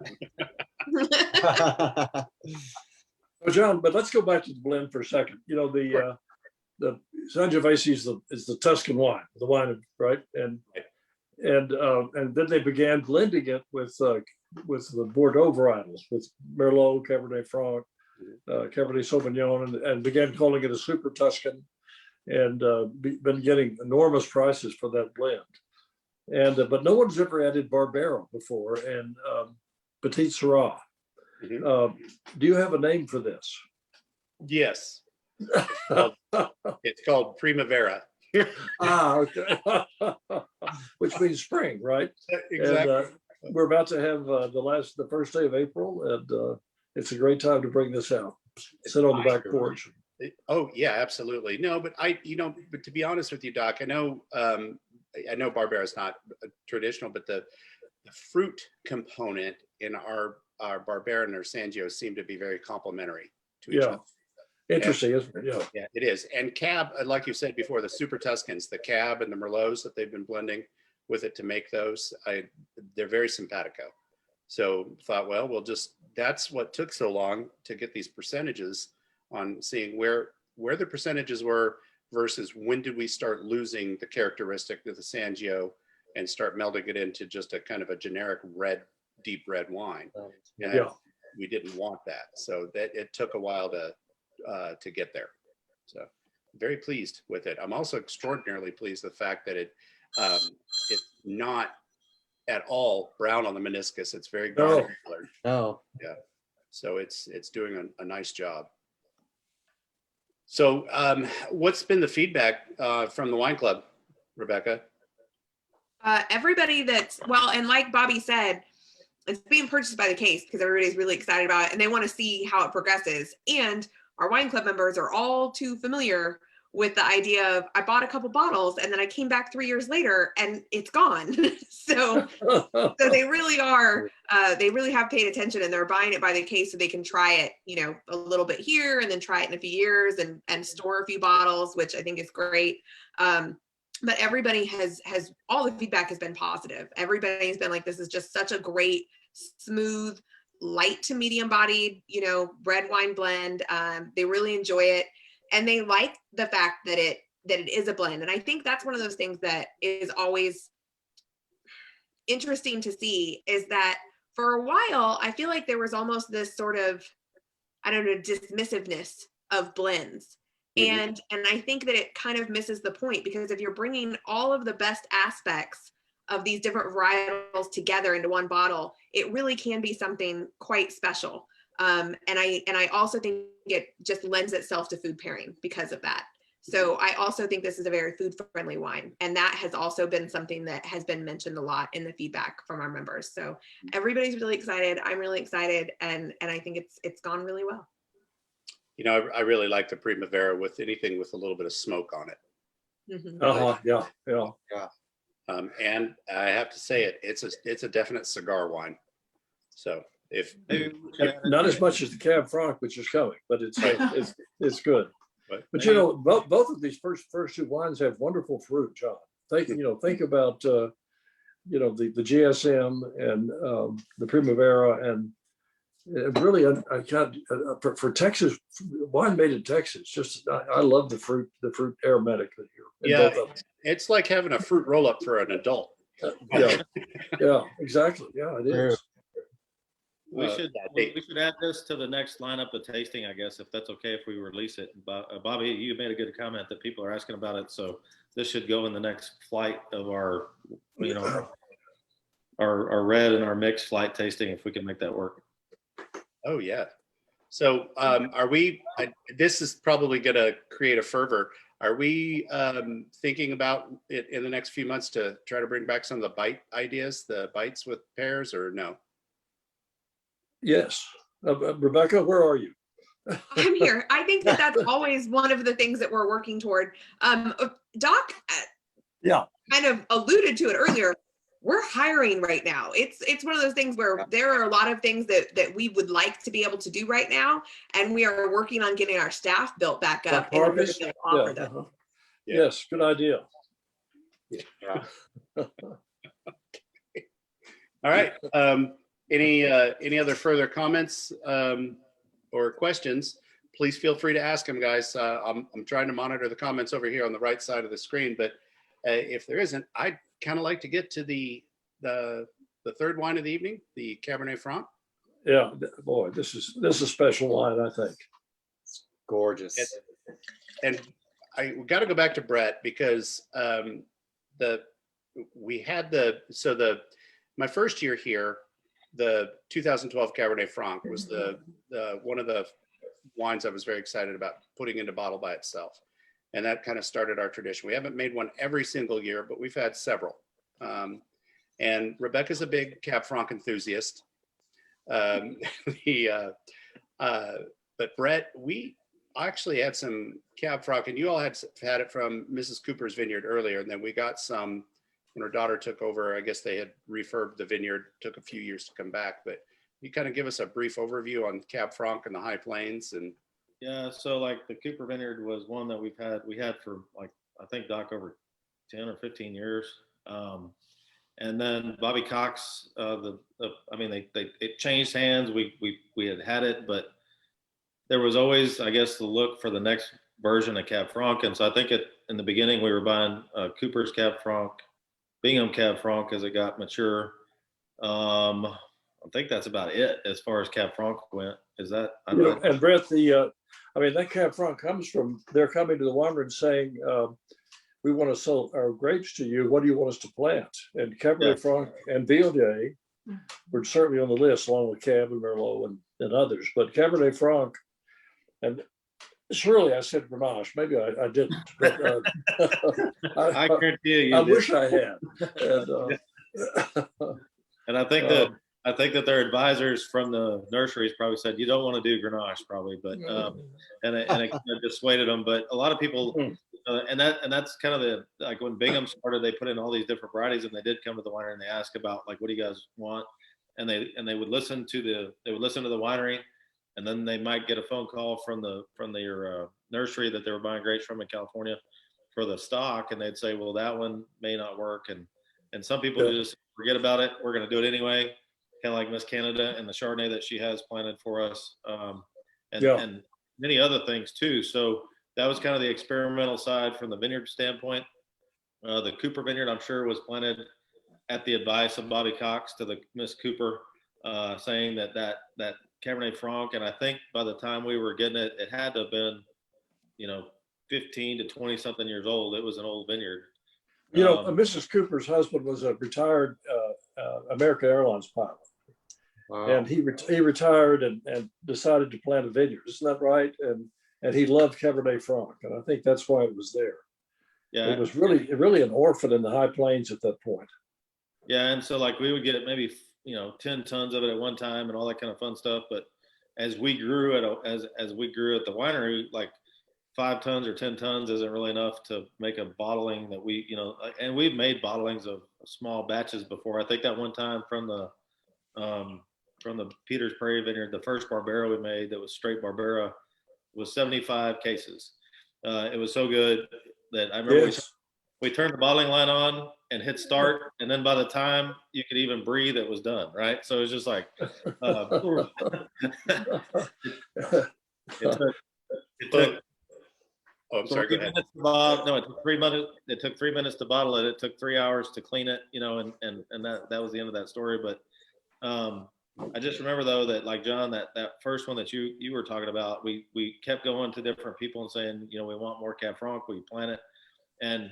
Well, John, but let's go back to the blend for a second. The Sangiovese is the Tuscan wine, the wine, right? And then they began blending it with the Bordeaux varietals, with Merlot, Cabernet Franc, Cabernet Sauvignon, and began calling it a super Tuscan, and been getting enormous prices for that blend. And but no one's ever added Barbera before, and Petit Syrah. Mm-hmm. Do you have a name for this? Yes. It's called Primavera. Okay. Which means spring, right? Exactly. And, we're about to have the first day of April, and it's a great time to bring this out. Sit on the back porch. Oh yeah, absolutely. No, but but to be honest with you, Doc, I know Barbera is not traditional, but the fruit component in our Barbera and our Sangio seem to be very complementary to each other. Interesting, isn't it? Yeah. Yeah, it is. And Cab, like you said before, the Super Tuscans, the Cab and the Merlots that they've been blending with it to make those, they're very simpatico. So thought, well, that's what took so long to get these percentages on seeing where the percentages were versus when did we start losing the characteristic of the Sangio and start melding it into just a kind of a generic red, deep red wine. And Yeah. we didn't want that. So that it took a while to get there. So very pleased with it. I'm also extraordinarily pleased with the fact that it's not at all brown on the meniscus. It's very garnet colored. No. Yeah. So it's doing a nice job. So what's been the feedback from the wine club, Rebecca? Everybody and like Bobby said, it's being purchased by the case because everybody's really excited about it and they want to see how it progresses. And our wine club members are all too familiar with the idea of I bought a couple bottles and then I came back 3 years later and it's gone. so they really are, they really have paid attention and they're buying it by the case so they can try it, a little bit here and then try it in a few years and store a few bottles, which I think is great. But everybody has all the feedback has been positive. Everybody's been like, this is just such a great, smooth, light to medium bodied, red wine blend. They really enjoy it. And they like the fact that it is a blend. And I think that's one of those things that is always interesting to see is that for a while, I feel like there was almost this sort of, dismissiveness of blends. And I think that it kind of misses the point because if you're bringing all of the best aspects of these different varietals together into one bottle, it really can be something quite special. And I also think it just lends itself to food pairing because of that. So I also think this is a very food friendly wine. And that has also been something that has been mentioned a lot in the feedback from our members. So everybody's really excited. I'm really excited. And I think it's gone really well. I really like the Primavera with anything with a little bit of smoke on it. Mm-hmm. Yeah. And I have to say it's a definite cigar wine. So if Not as much as the Cab Franc, which is coming, but it's good. But both of these first two wines have wonderful fruit, John. Think about the GSM and the Primavera and really for Texas wine made in Texas. Just I love the fruit aromatically here. Yeah, it's like having a fruit roll up for an adult. Yeah, exactly. Yeah, it is. We should add this to the next lineup of tasting, I guess, if that's okay, if we release it. Bobby, you made a good comment that people are asking about it, so this should go in the next flight of our, our red and our mixed flight tasting, if we can make that work. Oh yeah. So this is probably going to create a fervor. Are we thinking about it in the next few months to try to bring back some of the bite ideas, the bites with pears, or no? Yes. Rebecca, where are you? I'm here. I think that's always one of the things that we're working toward. Doc kind of alluded to it earlier. We're hiring right now. It's one of those things where there are a lot of things that we would like to be able to do right now. And we are working on getting our staff built back up. Yes, good idea. Yeah. All right. Any other further comments or questions? Please feel free to ask them, guys. I'm trying to monitor the comments over here on the right side of the screen, but if there isn't, I'd kind of like to get to the third wine of the evening, the Cabernet Franc. Yeah, boy, this is a special wine, I think. It's gorgeous. And we got to go back to Bret because my first year here, the 2012 Cabernet Franc was the one of the wines I was very excited about putting into bottle by itself. And that kind of started our tradition. We haven't made one every single year, but we've had several. And Rebecca's a big Cab Franc enthusiast. But Bret, we actually had some Cab Franc, and you all had it from Mrs. Cooper's vineyard earlier, and then we got some when her daughter took over. I guess they had refurbed the vineyard, took a few years to come back. But you kind of give us a brief overview on Cab Franc and the High Plains and Yeah, so like the Cooper Vineyard was one that we had for like, I think, Doc, over 10 or 15 years. And then Bobby Cox, I mean, it changed hands. We had it, but there was always, I guess, the look for the next version of Cab Franc. And so I think in the beginning we were buying Cooper's Cab Franc, Bingham Cab Franc as it got mature. I think that's about it as far as Cab Franc went. Is that? And Brett, I mean, that Cab Franc comes from, they're coming to the winery and saying, we want to sell our grapes to you. What do you want us to plant? And Cabernet Franc and Viognier were certainly on the list, along with Cab and Merlot and others. But Cabernet Franc, and surely I said Grenache. Maybe I didn't. But, I guarantee you. I wish I had. And, and I think that their advisors from the nurseries probably said you don't want to do Grenache, probably, but and it kind of dissuaded them. But a lot of people, and that's kind of the, like when Bingham started, they put in all these different varieties, and they did come to the winery and they asked about, like, what do you guys want, and they would listen to the winery, and then they might get a phone call from their nursery that they were buying grapes from in California for the stock, and they'd say, well, that one may not work, and some people just forget about it. We're going to do it anyway. Kind of like Miss Canada and the Chardonnay that she has planted for us, and many other things too. So that was kind of the experimental side from the vineyard standpoint. The Cooper Vineyard, I'm sure, was planted at the advice of Bobby Cox to the Miss Cooper, saying that Cabernet Franc, and I think by the time we were getting it, it had to have been, 15 to 20 something years old. It was an old vineyard. Mrs. Cooper's husband was a retired American Airlines pilot. Wow. And he retired and decided to plant a vineyard. Isn't that right? And he loved Cabernet Franc, and I think that's why it was there. Yeah, it was really an orphan in the High Plains at that point. Yeah, and so like we would get maybe 10 tons of it at one time and all that kind of fun stuff. But as we grew as we grew at the winery, like 5 tons or 10 tons isn't really enough to make a bottling that and we've made bottlings of small batches before. I think that one time from the Peters Prairie Vineyard, the first Barbera we made that was straight Barbera was 75 cases. It was so good that I remember we turned the bottling line on and hit start, and then by the time you could even breathe, it was done, right? So it was just like it took Oh, I'm sorry. Go ahead. No, it took 3 minutes. It took 3 minutes to bottle it. It took 3 hours to clean it. And that was the end of that story. But I just remember though that, like, John, that first one that you were talking about, we kept going to different people and saying, we want more Cab Franc. Will you plant it? And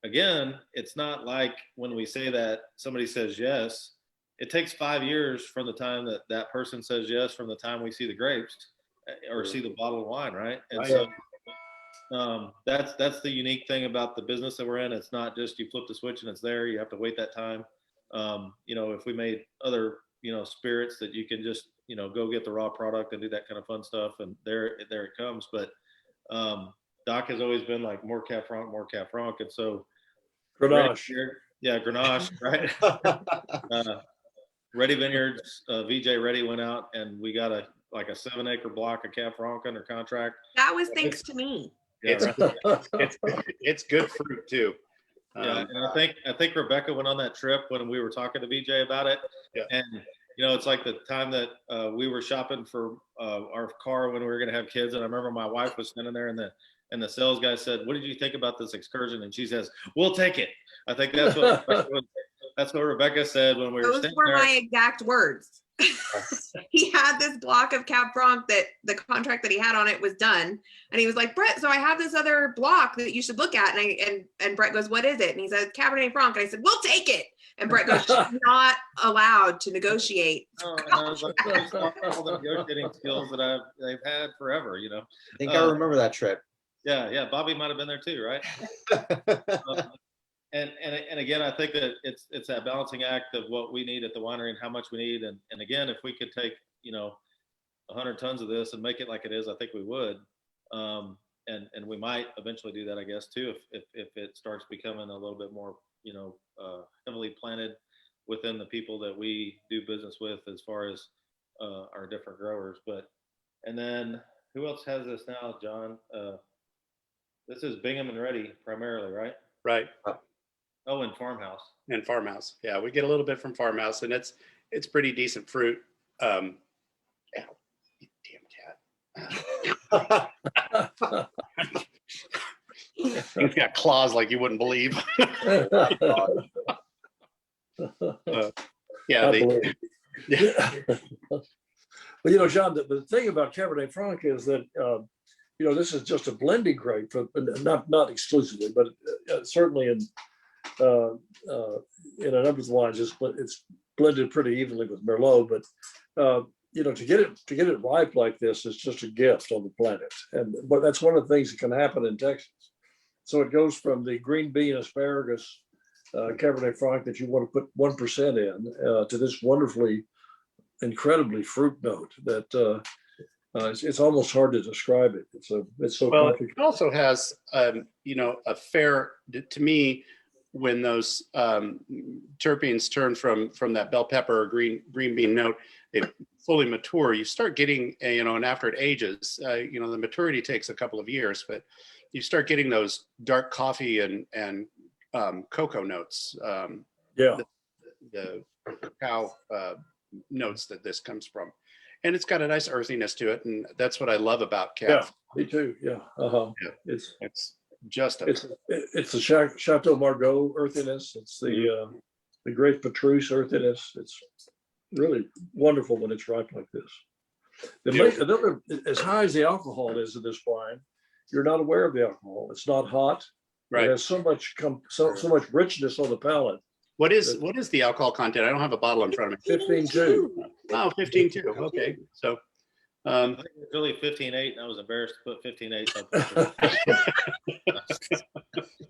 again, it's not like when we say that somebody says yes. It takes 5 years from the time that person says yes, from the time we see the grapes or see the bottle of wine, right? And so that's the unique thing about the business that we're in. It's not just you flip the switch and it's there. You have to wait that time. If we made other spirits that you can just go get the raw product and do that kind of fun stuff, and there it comes. But Doc has always been like more Cab Franc, and so Grenache. Grenache, right? Ready Vineyards, VJ Ready went out and we got a 7-acre block of Cab Franc under contract. That was thanks to me. It's good fruit too. Yeah, and I think Rebecca went on that trip when we were talking to VJ about it. Yeah. And it's like the time that we were shopping for our car when we were going to have kids, and I remember my wife was standing there, and the sales guy said, "What did you think about this excursion?" And she says, "We'll take it." I think that's what Rebecca said when we were Those were my exact words. He had this block of Cab Franc that the contract that he had on it was done, and he was like, "Brett, so I have this other block that you should look at." And Brett goes, "What is it?" And he said, "Cabernet Franc." And I said, "We'll take it." And Brett goes, "She's not allowed to negotiate." Oh, and I was like, all the negotiating skills that I've had forever, I think I remember that trip. Yeah, Bobby might have been there too, right? And again, I think that it's that balancing act of what we need at the winery and how much we need. And again, if we could take 100 tons of this and make it like it is, I think we would. And we might eventually do that, I guess, too, if it starts becoming a little bit more heavily planted within the people that we do business with as far as our different growers. And then Who else has this now, John? This is Bingham and Ready primarily, right? Right. Oh, and Farmhouse. And Farmhouse. Yeah, we get a little bit from Farmhouse, and it's pretty decent fruit. Ow, you damn cat. He's got claws like you wouldn't believe. Yeah, I believe. Well, you know, John, the thing about Cabernet Franc is that, you know, this is just a blending grape, for, not exclusively, but certainly in a number of wines, it's blended pretty evenly with Merlot. But you know, to get it ripe like this is just a gift on the planet, but that's one of the things that can happen in Texas. So it goes from the green bean asparagus Cabernet Franc that you want to put 1% in to this wonderfully, incredibly fruit note that it's almost hard to describe it. It's so well, complicated. it also has you know, a fair, to me, when those terpenes turn from that bell pepper or green bean note, they fully mature. You start getting, you know, and after it ages, you know, the maturity takes a couple of years, but you start getting those dark coffee and cocoa notes. Yeah. The cacao notes that this comes from, and it's got a nice earthiness to it, and that's what I love about Cab. Yeah, me too. Yeah. Yeah. It's Just the Chateau Margaux earthiness. It's the Great Petrus earthiness. It's really wonderful when it's ripe like this. Another, as high as the alcohol is in this wine, you're not aware of the alcohol. It's not hot. right. It has so much richness on the palate. What is the alcohol content? I don't have a bottle in front of me. 15.2. Oh, 15.2. Okay, so I think it was really 15.8, and I was embarrassed to put 15.8.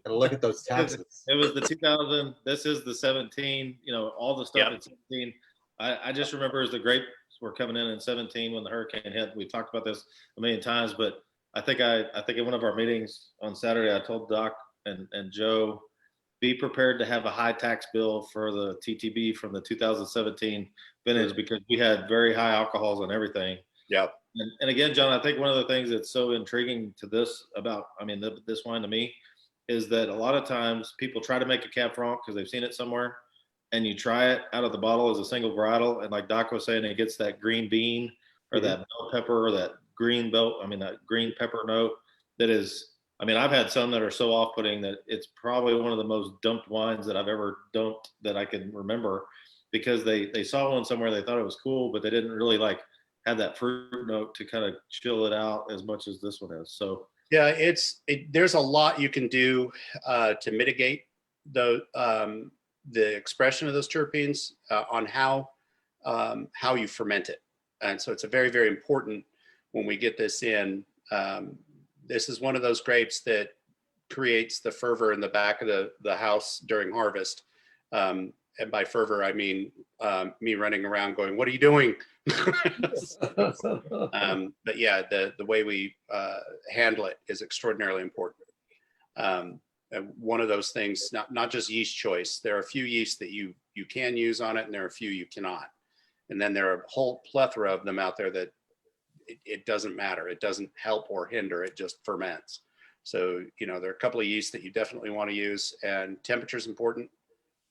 Gotta look at those taxes. It was the 2000. This is the 17. You know, all the stuff Yeah. in 17. I just remember as the grapes were coming in 17 when the hurricane hit. We talked about this a million times, but I think in one of our meetings on Saturday, I told Doc and Joe, be prepared to have a high tax bill for the TTB from the 2017 vintage because we had very high alcohols on everything. yeah. And again, John, I think one of the things that's so intriguing to this about, this wine to me, is that a lot of times people try to make a Cab Franc because they've seen it somewhere, and you try it out of the bottle as a single varietal, and like Doc was saying, it gets that green bean or that bell pepper or that that green pepper note that is. I've had some that are so off-putting that it's probably one of the most dumped wines that I've ever dumped that I can remember, because they saw one somewhere, they thought it was cool, but they didn't really have that fruit note to kind of chill it out as much as this one is. So Yeah, there's a lot you can do to mitigate the expression of those terpenes on how you ferment it, and so it's a very, very important when we get this in. This is one of those grapes that creates the fervor in the back of the house during harvest. And by fervor, I mean me running around going, "What are you doing?" But yeah, the way we handle it is extraordinarily important. One of those things, not just yeast choice. There are a few yeasts that you can use on it, and there are a few you cannot. And then there are a whole plethora of them out there that it doesn't matter. It doesn't help or hinder. It just ferments. So, there are a couple of yeasts that you definitely want to use, and temperature is important,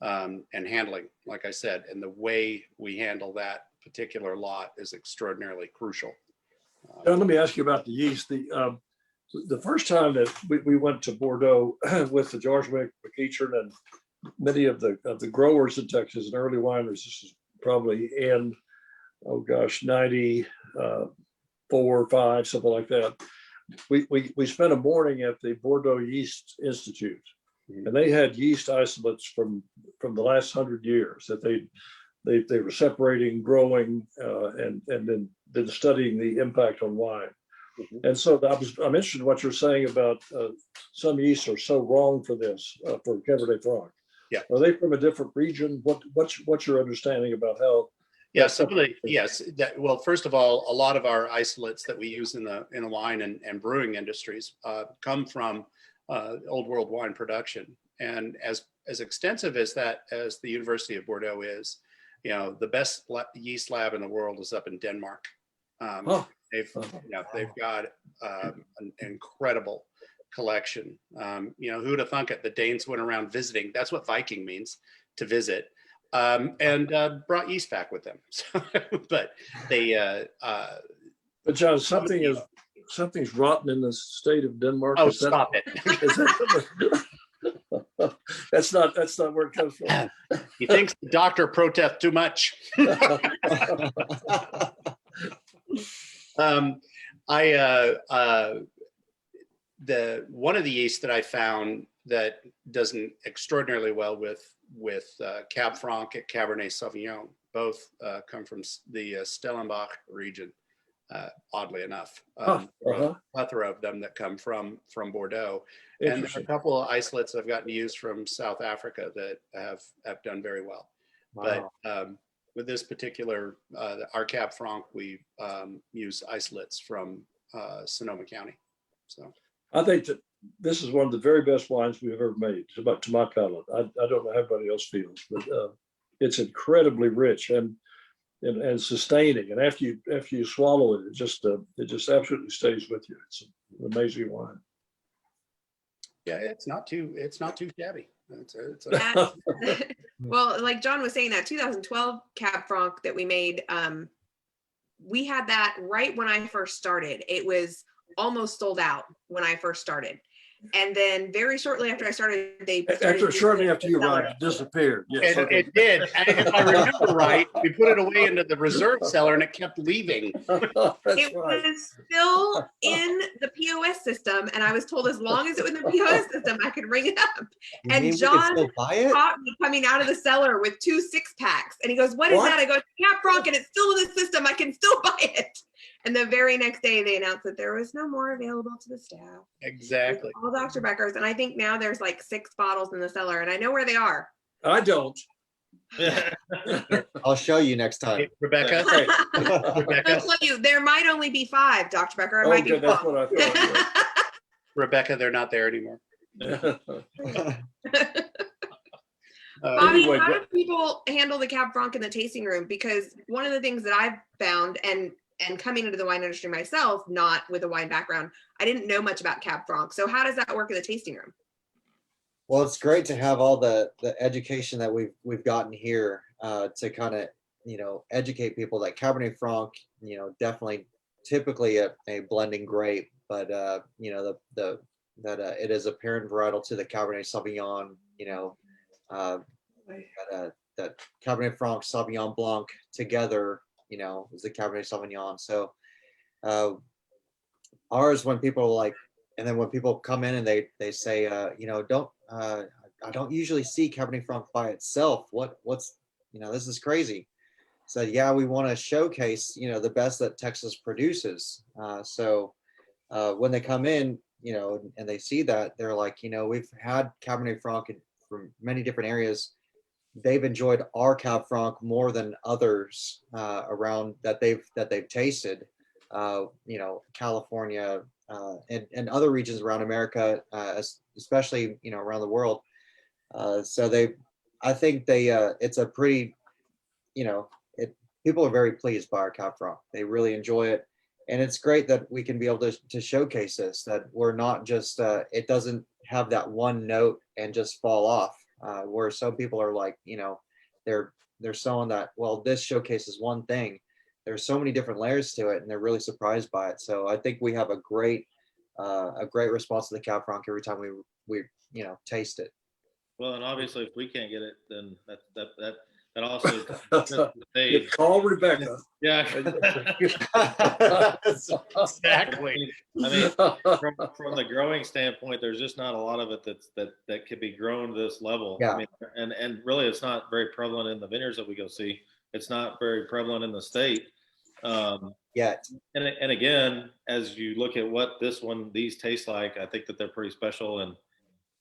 and handling, like I said, and the way we handle that particular lot is extraordinarily crucial. John, let me ask you about the yeast. The first time that we went to Bordeaux with the George McEachern and many of the growers in Texas and early wineries, this is probably in 94 or 5, something like that. We spent a morning at the Bordeaux Yeast Institute, and they had yeast isolates from the last 100 years that they were separating, growing, and then studying the impact on wine. And so I'm interested in what you're saying about some yeasts are so wrong for this for Cabernet Franc. Yeah. Are they from a different region? What's your understanding about how? Yeah, yes. Well, first of all, a lot of our isolates that we use in the wine and brewing industries come from old world wine production. And as extensive as the University of Bordeaux is, the best yeast lab in the world is up in Denmark. They've got an incredible collection. Who'd have thunk it? The Danes went around visiting. That's what Viking means, to visit, and brought yeast back with them. So, but they. But John, something's rotten in the state of Denmark. Oh, Is that- stop it! is that- that's not where it comes from. He thinks the doctor protests too much. One of the yeasts that I found that does extraordinarily well with Cab Franc and Cabernet Sauvignon, both come from the Stellenbosch region. Oddly enough, a plethora of them that come from Bordeaux, and there are a couple of isolates I've gotten to use from South Africa that have done very well. Wow. But with this particular, our Cab Franc, we use isolates from Sonoma County. So I think that this is one of the very best wines we've ever made. To my palate, I don't know how everybody else feels, but it's incredibly rich and sustaining. And after you swallow it, it just absolutely stays with you. It's an amazing wine. Yeah, it's not too shabby. Well, like John was saying, that 2012 Cab Franc that we made, we had that right when I first started. It was almost sold out when I first started. And then very shortly after I started, shortly after you arrived, it disappeared. Yes, it did. And if I remember right, we put it away into the reserve cellar and it kept leaving. It was still in the POS system, and I was told as long as it was in the POS system, I could ring it up. And John caught me coming out of the cellar with 2 6-packs, and he goes, "What is that?" I go, "Cab Franc, and it's still in the system. I can still buy it." And the very next day, they announced that there was no more available to the staff. Exactly. All Dr. Becker's, and I think now there's like 6 bottles in the cellar, and I know where they are. I don't. I'll show you next time. Hey, Rebecca. I'll tell you, there might only be 5, Dr. Becker. It might be 4. That's what I thought. Rebecca, they're not there anymore. Bobby, how do people handle the Cab Franc in the tasting room? Because one of the things that I've found, and coming into the wine industry myself, not with a wine background, I didn't know much about Cab Franc. So how does that work in the tasting room? Well, it's great to have all the education that we've gotten here to kind of, educate people that Cabernet Franc, definitely typically a blending grape, but that it is a parent varietal to the Cabernet Sauvignon, that Cabernet Franc, Sauvignon Blanc together, is the Cabernet Sauvignon. So ours, when people are like, and then when people come in and they say, I don't usually see Cabernet Franc by itself. What's this is crazy. So yeah, we want to showcase, the best that Texas produces. So when they come in, and they see that, they're like, we've had Cabernet Franc from many different areas. They've enjoyed our Cab Franc more than others around that they've tasted. California and other regions around America, especially around the world. I think it's a pretty, people are very pleased by our Cab Franc. They really enjoy it, and it's great that we can be able to showcase this. That we're not just it doesn't have that one note and just fall off. Where some people are like, they're showing that, well, this showcases one thing. There's so many different layers to it, and they're really surprised by it. So I think we have a great response to the Cab Franc every time we taste it. Well, and obviously, if we can't get it, then that also Call Rebecca. Yeah. Exactly. I mean, from the growing standpoint, there's just not a lot of it that could be grown to this level. Yeah. I mean, and really, it's not very prevalent in the vineyards that we go see. It's not very prevalent in the state. Yet. And again, as you look at what these taste like, I think that they're pretty special.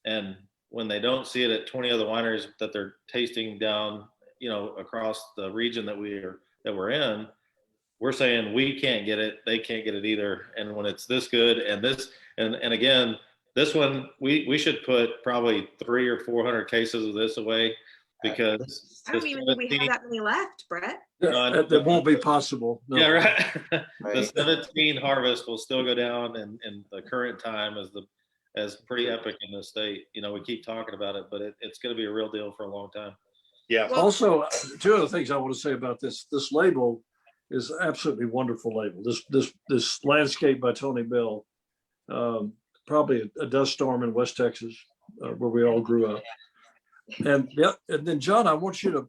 And when they don't see it at 20 other wineries that they're tasting down, across the region that we're in, we're saying we can't get it, they can't get it either. And when it's this good, and again, this one, we should put probably 300 or 400 cases of this away. because I don't even think we have that many left, Brett. That won't be possible. No. Yeah, right. The Right. 17 harvest will still go down in the current time as pretty epic in the state. You know, we keep talking about it, but it's going to be a real deal for a long time. Yeah. Well- Also, two other things I want to say about this. This label is absolutely wonderful label. This landscape by Tony Bell, probably a dust storm in West Texas, where we all grew up. And then John, I want you to,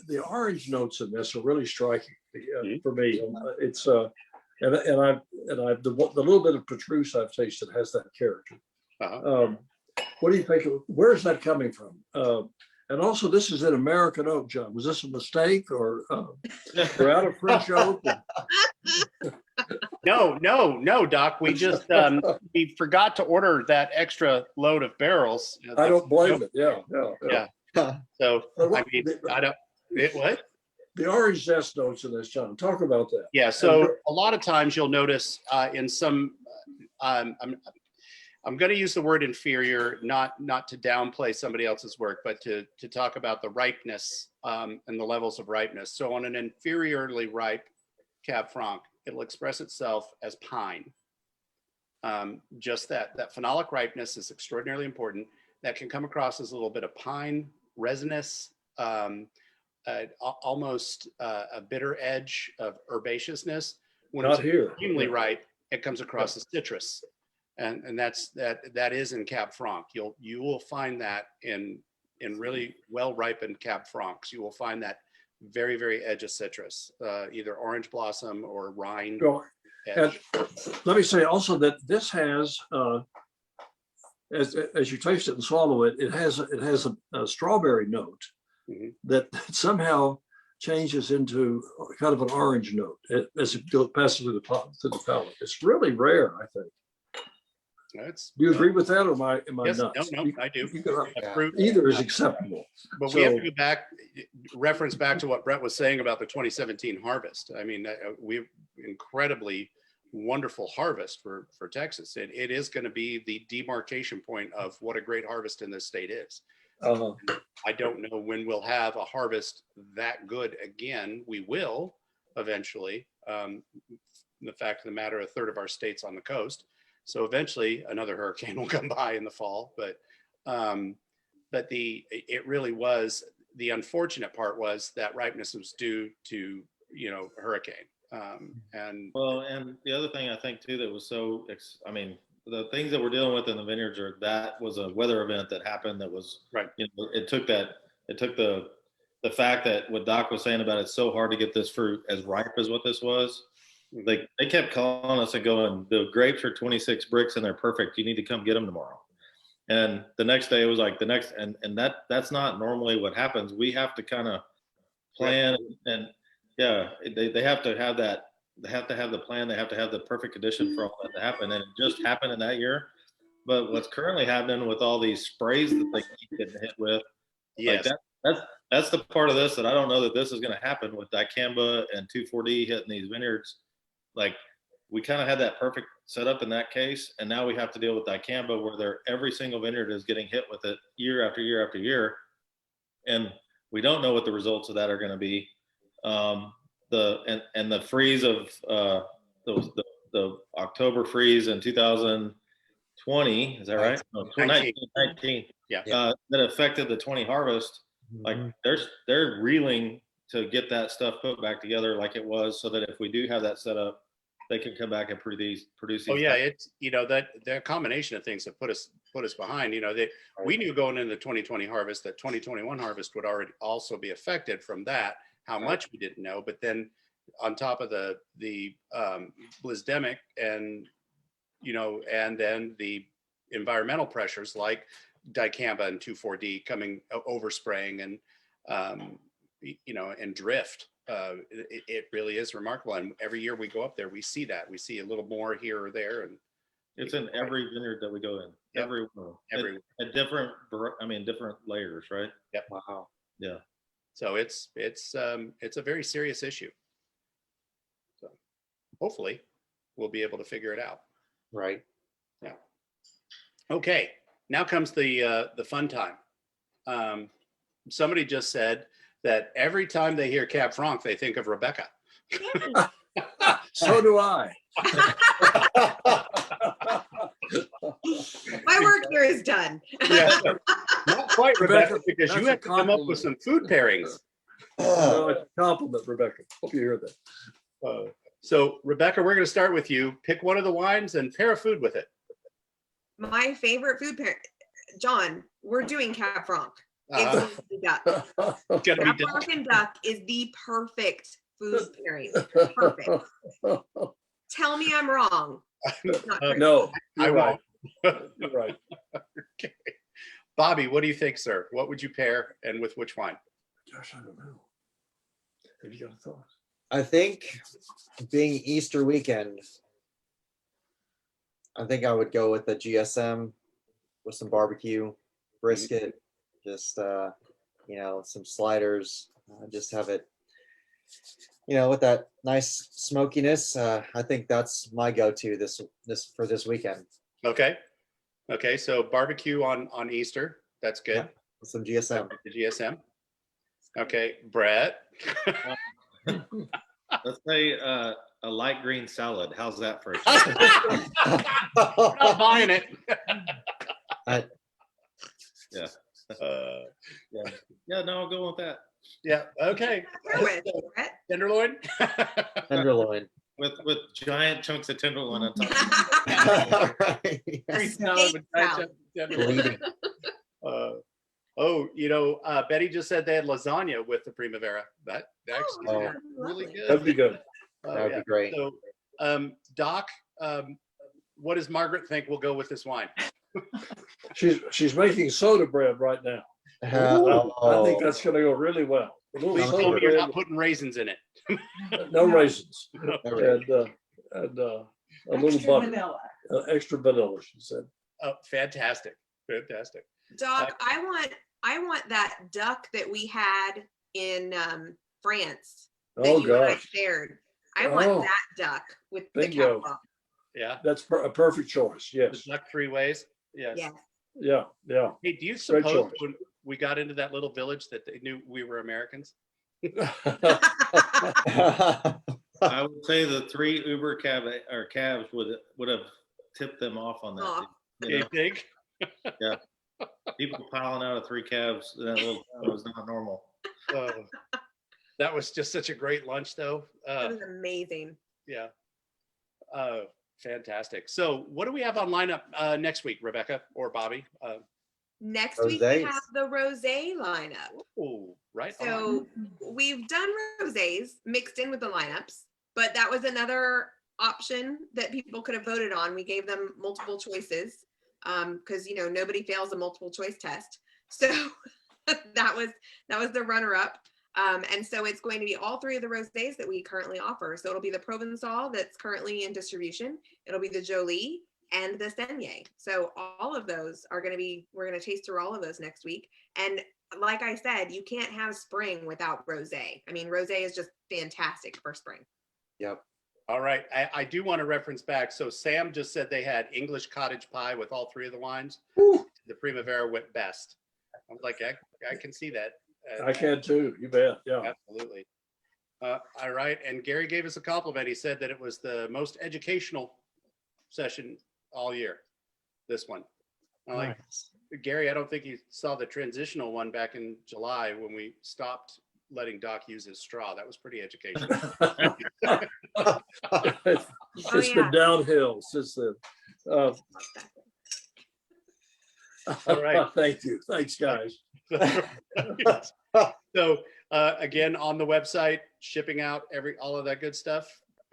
the orange notes in this are really striking for me. It's the little bit of Petrus I've tasted has that character. What do you think? Where is that coming from? And also, this is an American oak, John. Was this a mistake, or we're out of French oak? No, Doc. We just we forgot to order that extra load of barrels. I don't blame it. Yeah. So But I mean, I don't. What? The orange zest notes in this, John. Talk about that. Yeah. So a lot of times you'll notice in some. I'm going to use the word inferior, not to downplay somebody else's work, but to talk about the ripeness and the levels of ripeness. So on an inferiorly ripe Cab Franc, it'll express itself as pine. Just that phenolic ripeness is extraordinarily important. That can come across as a little bit of pine, resinous, almost a bitter edge of herbaceousness. When Not it's here. extremely ripe, it comes across as citrus. And that is in Cab Franc. You will find that in really well ripened Cab Francs. You will find that very, very edge of citrus, either orange blossom or rind edge. And let me say also that this has, as you taste it and swallow it, it has a strawberry note that somehow changes into kind of an orange note as it passes through the palate. It's really rare, I think. Do you agree with that, or am I yes, nuts? No, I do. Either is acceptable. But we have to go back, reference back to what Brett was saying about the 2017 harvest. I mean, we've incredibly wonderful harvest for Texas. It is going to be the demarcation point of what a great harvest in this state is. I don't know when we'll have a harvest that good again. We will eventually. The fact of the matter, a third of our state's on the coast. So eventually another hurricane will come by in the fall, but it really was, the unfortunate part was that ripeness was due to, hurricane. And the other thing I think too, that was the things that we're dealing with in the vineyards that was a weather event that happened. That was right. It took the fact that what Doc was saying about it's so hard to get this fruit as ripe as what this was. Like they kept calling us and going, the grapes are 26 bricks and they're perfect. You need to come get them tomorrow. And the next day it was like and that's not normally what happens. We have to kind of plan and they have to have that. They have to have the plan. They have to have the perfect condition for all that to happen. And it just happened in that year. But what's currently happening with all these sprays that they keep getting hit with, yes. That's the part of this that I don't know that this is going to happen with dicamba and 2,4-D hitting these vineyards. Like we kind of had that perfect setup in that case, and now we have to deal with dicamba where every single vineyard is getting hit with it year after year after year, and we don't know what the results of that are going to be. The freeze of the October freeze in 2020, is that right? No, 2019. Yeah. That affected the 20 harvest. Like they're reeling to get that stuff put back together like it was, so that if we do have that set up, they can come back and produce. Oh yeah, it's that combination of things that put us behind. We knew going into the 2020 harvest that 2021 harvest would already also be affected from that. How much we didn't know, but then on top of the blisdemic and then the environmental pressures like dicamba and 2,4-D coming overspraying and and drift. It really is remarkable, and every year we go up there, we see that. We see a little more here or there, and it's in every vineyard that we go in. Yep. Every one. At different layers, right? Yep. Wow. Yeah. So it's a very serious issue. So hopefully we'll be able to figure it out. Right. Yeah. Okay. Now comes the fun time. somebody just said that every time they hear Cab Franc, they think of Rebecca. So do I. My work here is done. Yeah. Not quite, Rebecca, Rebecca, because you that's a have to come up with some food pairings. No, it's a compliment, Rebecca. Hope you hear that. So, Rebecca, we're going to start with you. Pick one of the wines and pair a food with it. My favorite food pair, John, we're doing Cab Franc. It's Uh, going to be duck. it's gonna Cab be Franc and duck is the perfect food pairing. Perfect. Tell me I'm wrong. It's not true. No, I you're right. won't. You're right. Okay. Bobby, what do you think, sir? What would you pair and with which wine? Gosh, I don't know. Have you got a thought? I think being Easter weekend, I think I would go with a GSM with some barbecue, brisket, just some sliders. Just have it, with that nice smokiness. I think that's my go-to this for this weekend. Okay. Okay. So barbecue on Easter. That's good. Yeah. With some GSM. The GSM. Okay. Brett. Let's say a light green salad. How's that for a I'm not buying it. Yeah. Uh, No, I'll go with that. yeah. Okay. Throw it, Brett. Tenderloin. Tenderloin. With giant chunks of tenderloin on top. Right. Green Yes. salad with giant tenderloin. Bleeding. Betty just said they had lasagna with the Primavera. That actually Oh, sounds really lovely. good. That'd be good. That'd be great. So, Doc, what does Margaret think will go with this wine? She's making soda bread right now. I think that's going to go really well. A little Please soda tell me you're bread, not putting raisins in it. no raisins, Right. and a little Extra butter, vanilla. extra vanilla. She said. Oh, fantastic. Fantastic. Doc, I want that duck that we had in France that Oh you and I gosh, shared. I want Oh. that duck with the Bingo. Cab Franc. Yeah. that's a perfect choice. The Yes. duck three ways. Yes. Yes. Yeah. Hey, do you Great suppose choice. when we got into that little village that they knew we were Americans? Yeah. I would say the 3 Uber cabs would have tipped them off on that. Aw. You know, You think? people piling out of 3 cabs in that little town was not normal. That was just such a great lunch, though. That was amazing. Yeah. Fantastic. So, what do we have on lineup next week, Rebecca or Bobby? Next week we Rosés. have the rosé lineup. Oh, right. on. So we've done rosés mixed in with the lineups, but that was another option that people could have voted on. We gave them multiple choices because nobody fails a multiple choice test. So that was the runner-up. And so it's going to be all 3 of the rosés that we currently offer. So it'll be the Provençal that's currently in distribution. It'll be the Jolie and the Saignée. So all of those are going to be, we're going to taste through all of those next week. And like I said, you can't have spring without rosé. I mean, rosé is just fantastic for spring. Yep. All right. I do want to reference back. So, Sam just said they had English cottage pie with all 3 of the wines. Whew. The Primavera went best. I'm like, I can see that. I can too. You bet. Yeah. Absolutely. All right. And Gary gave us a compliment. He said that it was the most educational session all year. This one. I'm like, Nice. Gary, I don't think you saw the transitional one back in July when we stopped letting Doc use his straw. That was pretty educational. It's been downhill since then. All right. Thank you. Thanks, guys. So again, on the website, shipping out all of that good stuff.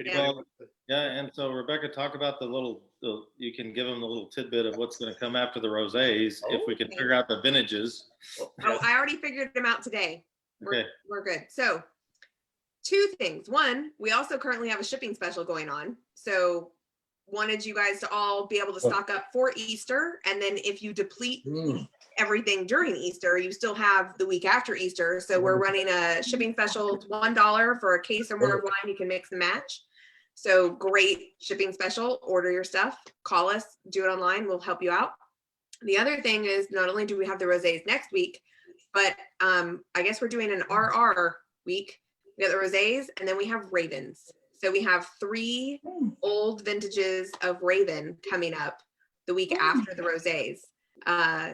Well, yeah, and so Rebecca, talk about you can give them the little tidbit of what's going to come after the rosés if we can Okay. figure out the vintages. Oh, I already figured them out today. Okay. We're good. So 2 things. One, we also currently have a shipping special going on. So wanted you guys to all be able to stock up for Easter. And then if you deplete everything during Easter, you still have the week after Easter. So we're running a shipping special. It's $1 for a case or more of wine. You can mix and match. So great shipping special. Order your stuff, call us, do it online. We'll help you out. The other thing is not only do we have the rosés next week, But I guess we're doing an RR week. We got the rosés, and then we have ravens. So we have 3 old vintages of Raven coming up the week after the rosés.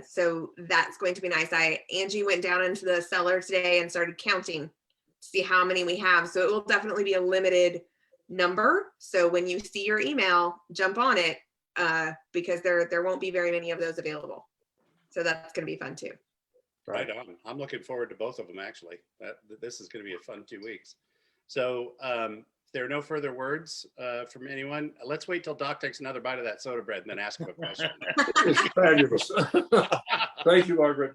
So that's going to be nice. Angie went down into the cellar today and started counting to see how many we have. So it will definitely be a limited number. So when you see your email, jump on it because there won't be very many of those available. So that's going to be fun too. Right on. I'm looking forward to both of them, actually. This is going to be a fun 2 weeks. So if there are no further words from anyone, let's wait till Doc takes another bite of that soda bread and then ask him a question. It's fabulous. Thank you, Margaret.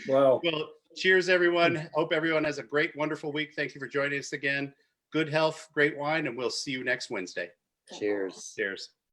Wow. Well, cheers, everyone. Hope everyone has a great, wonderful week. Thank you for joining us again. Good health, great wine, and we'll see you next Wednesday. Cheers. Cheers.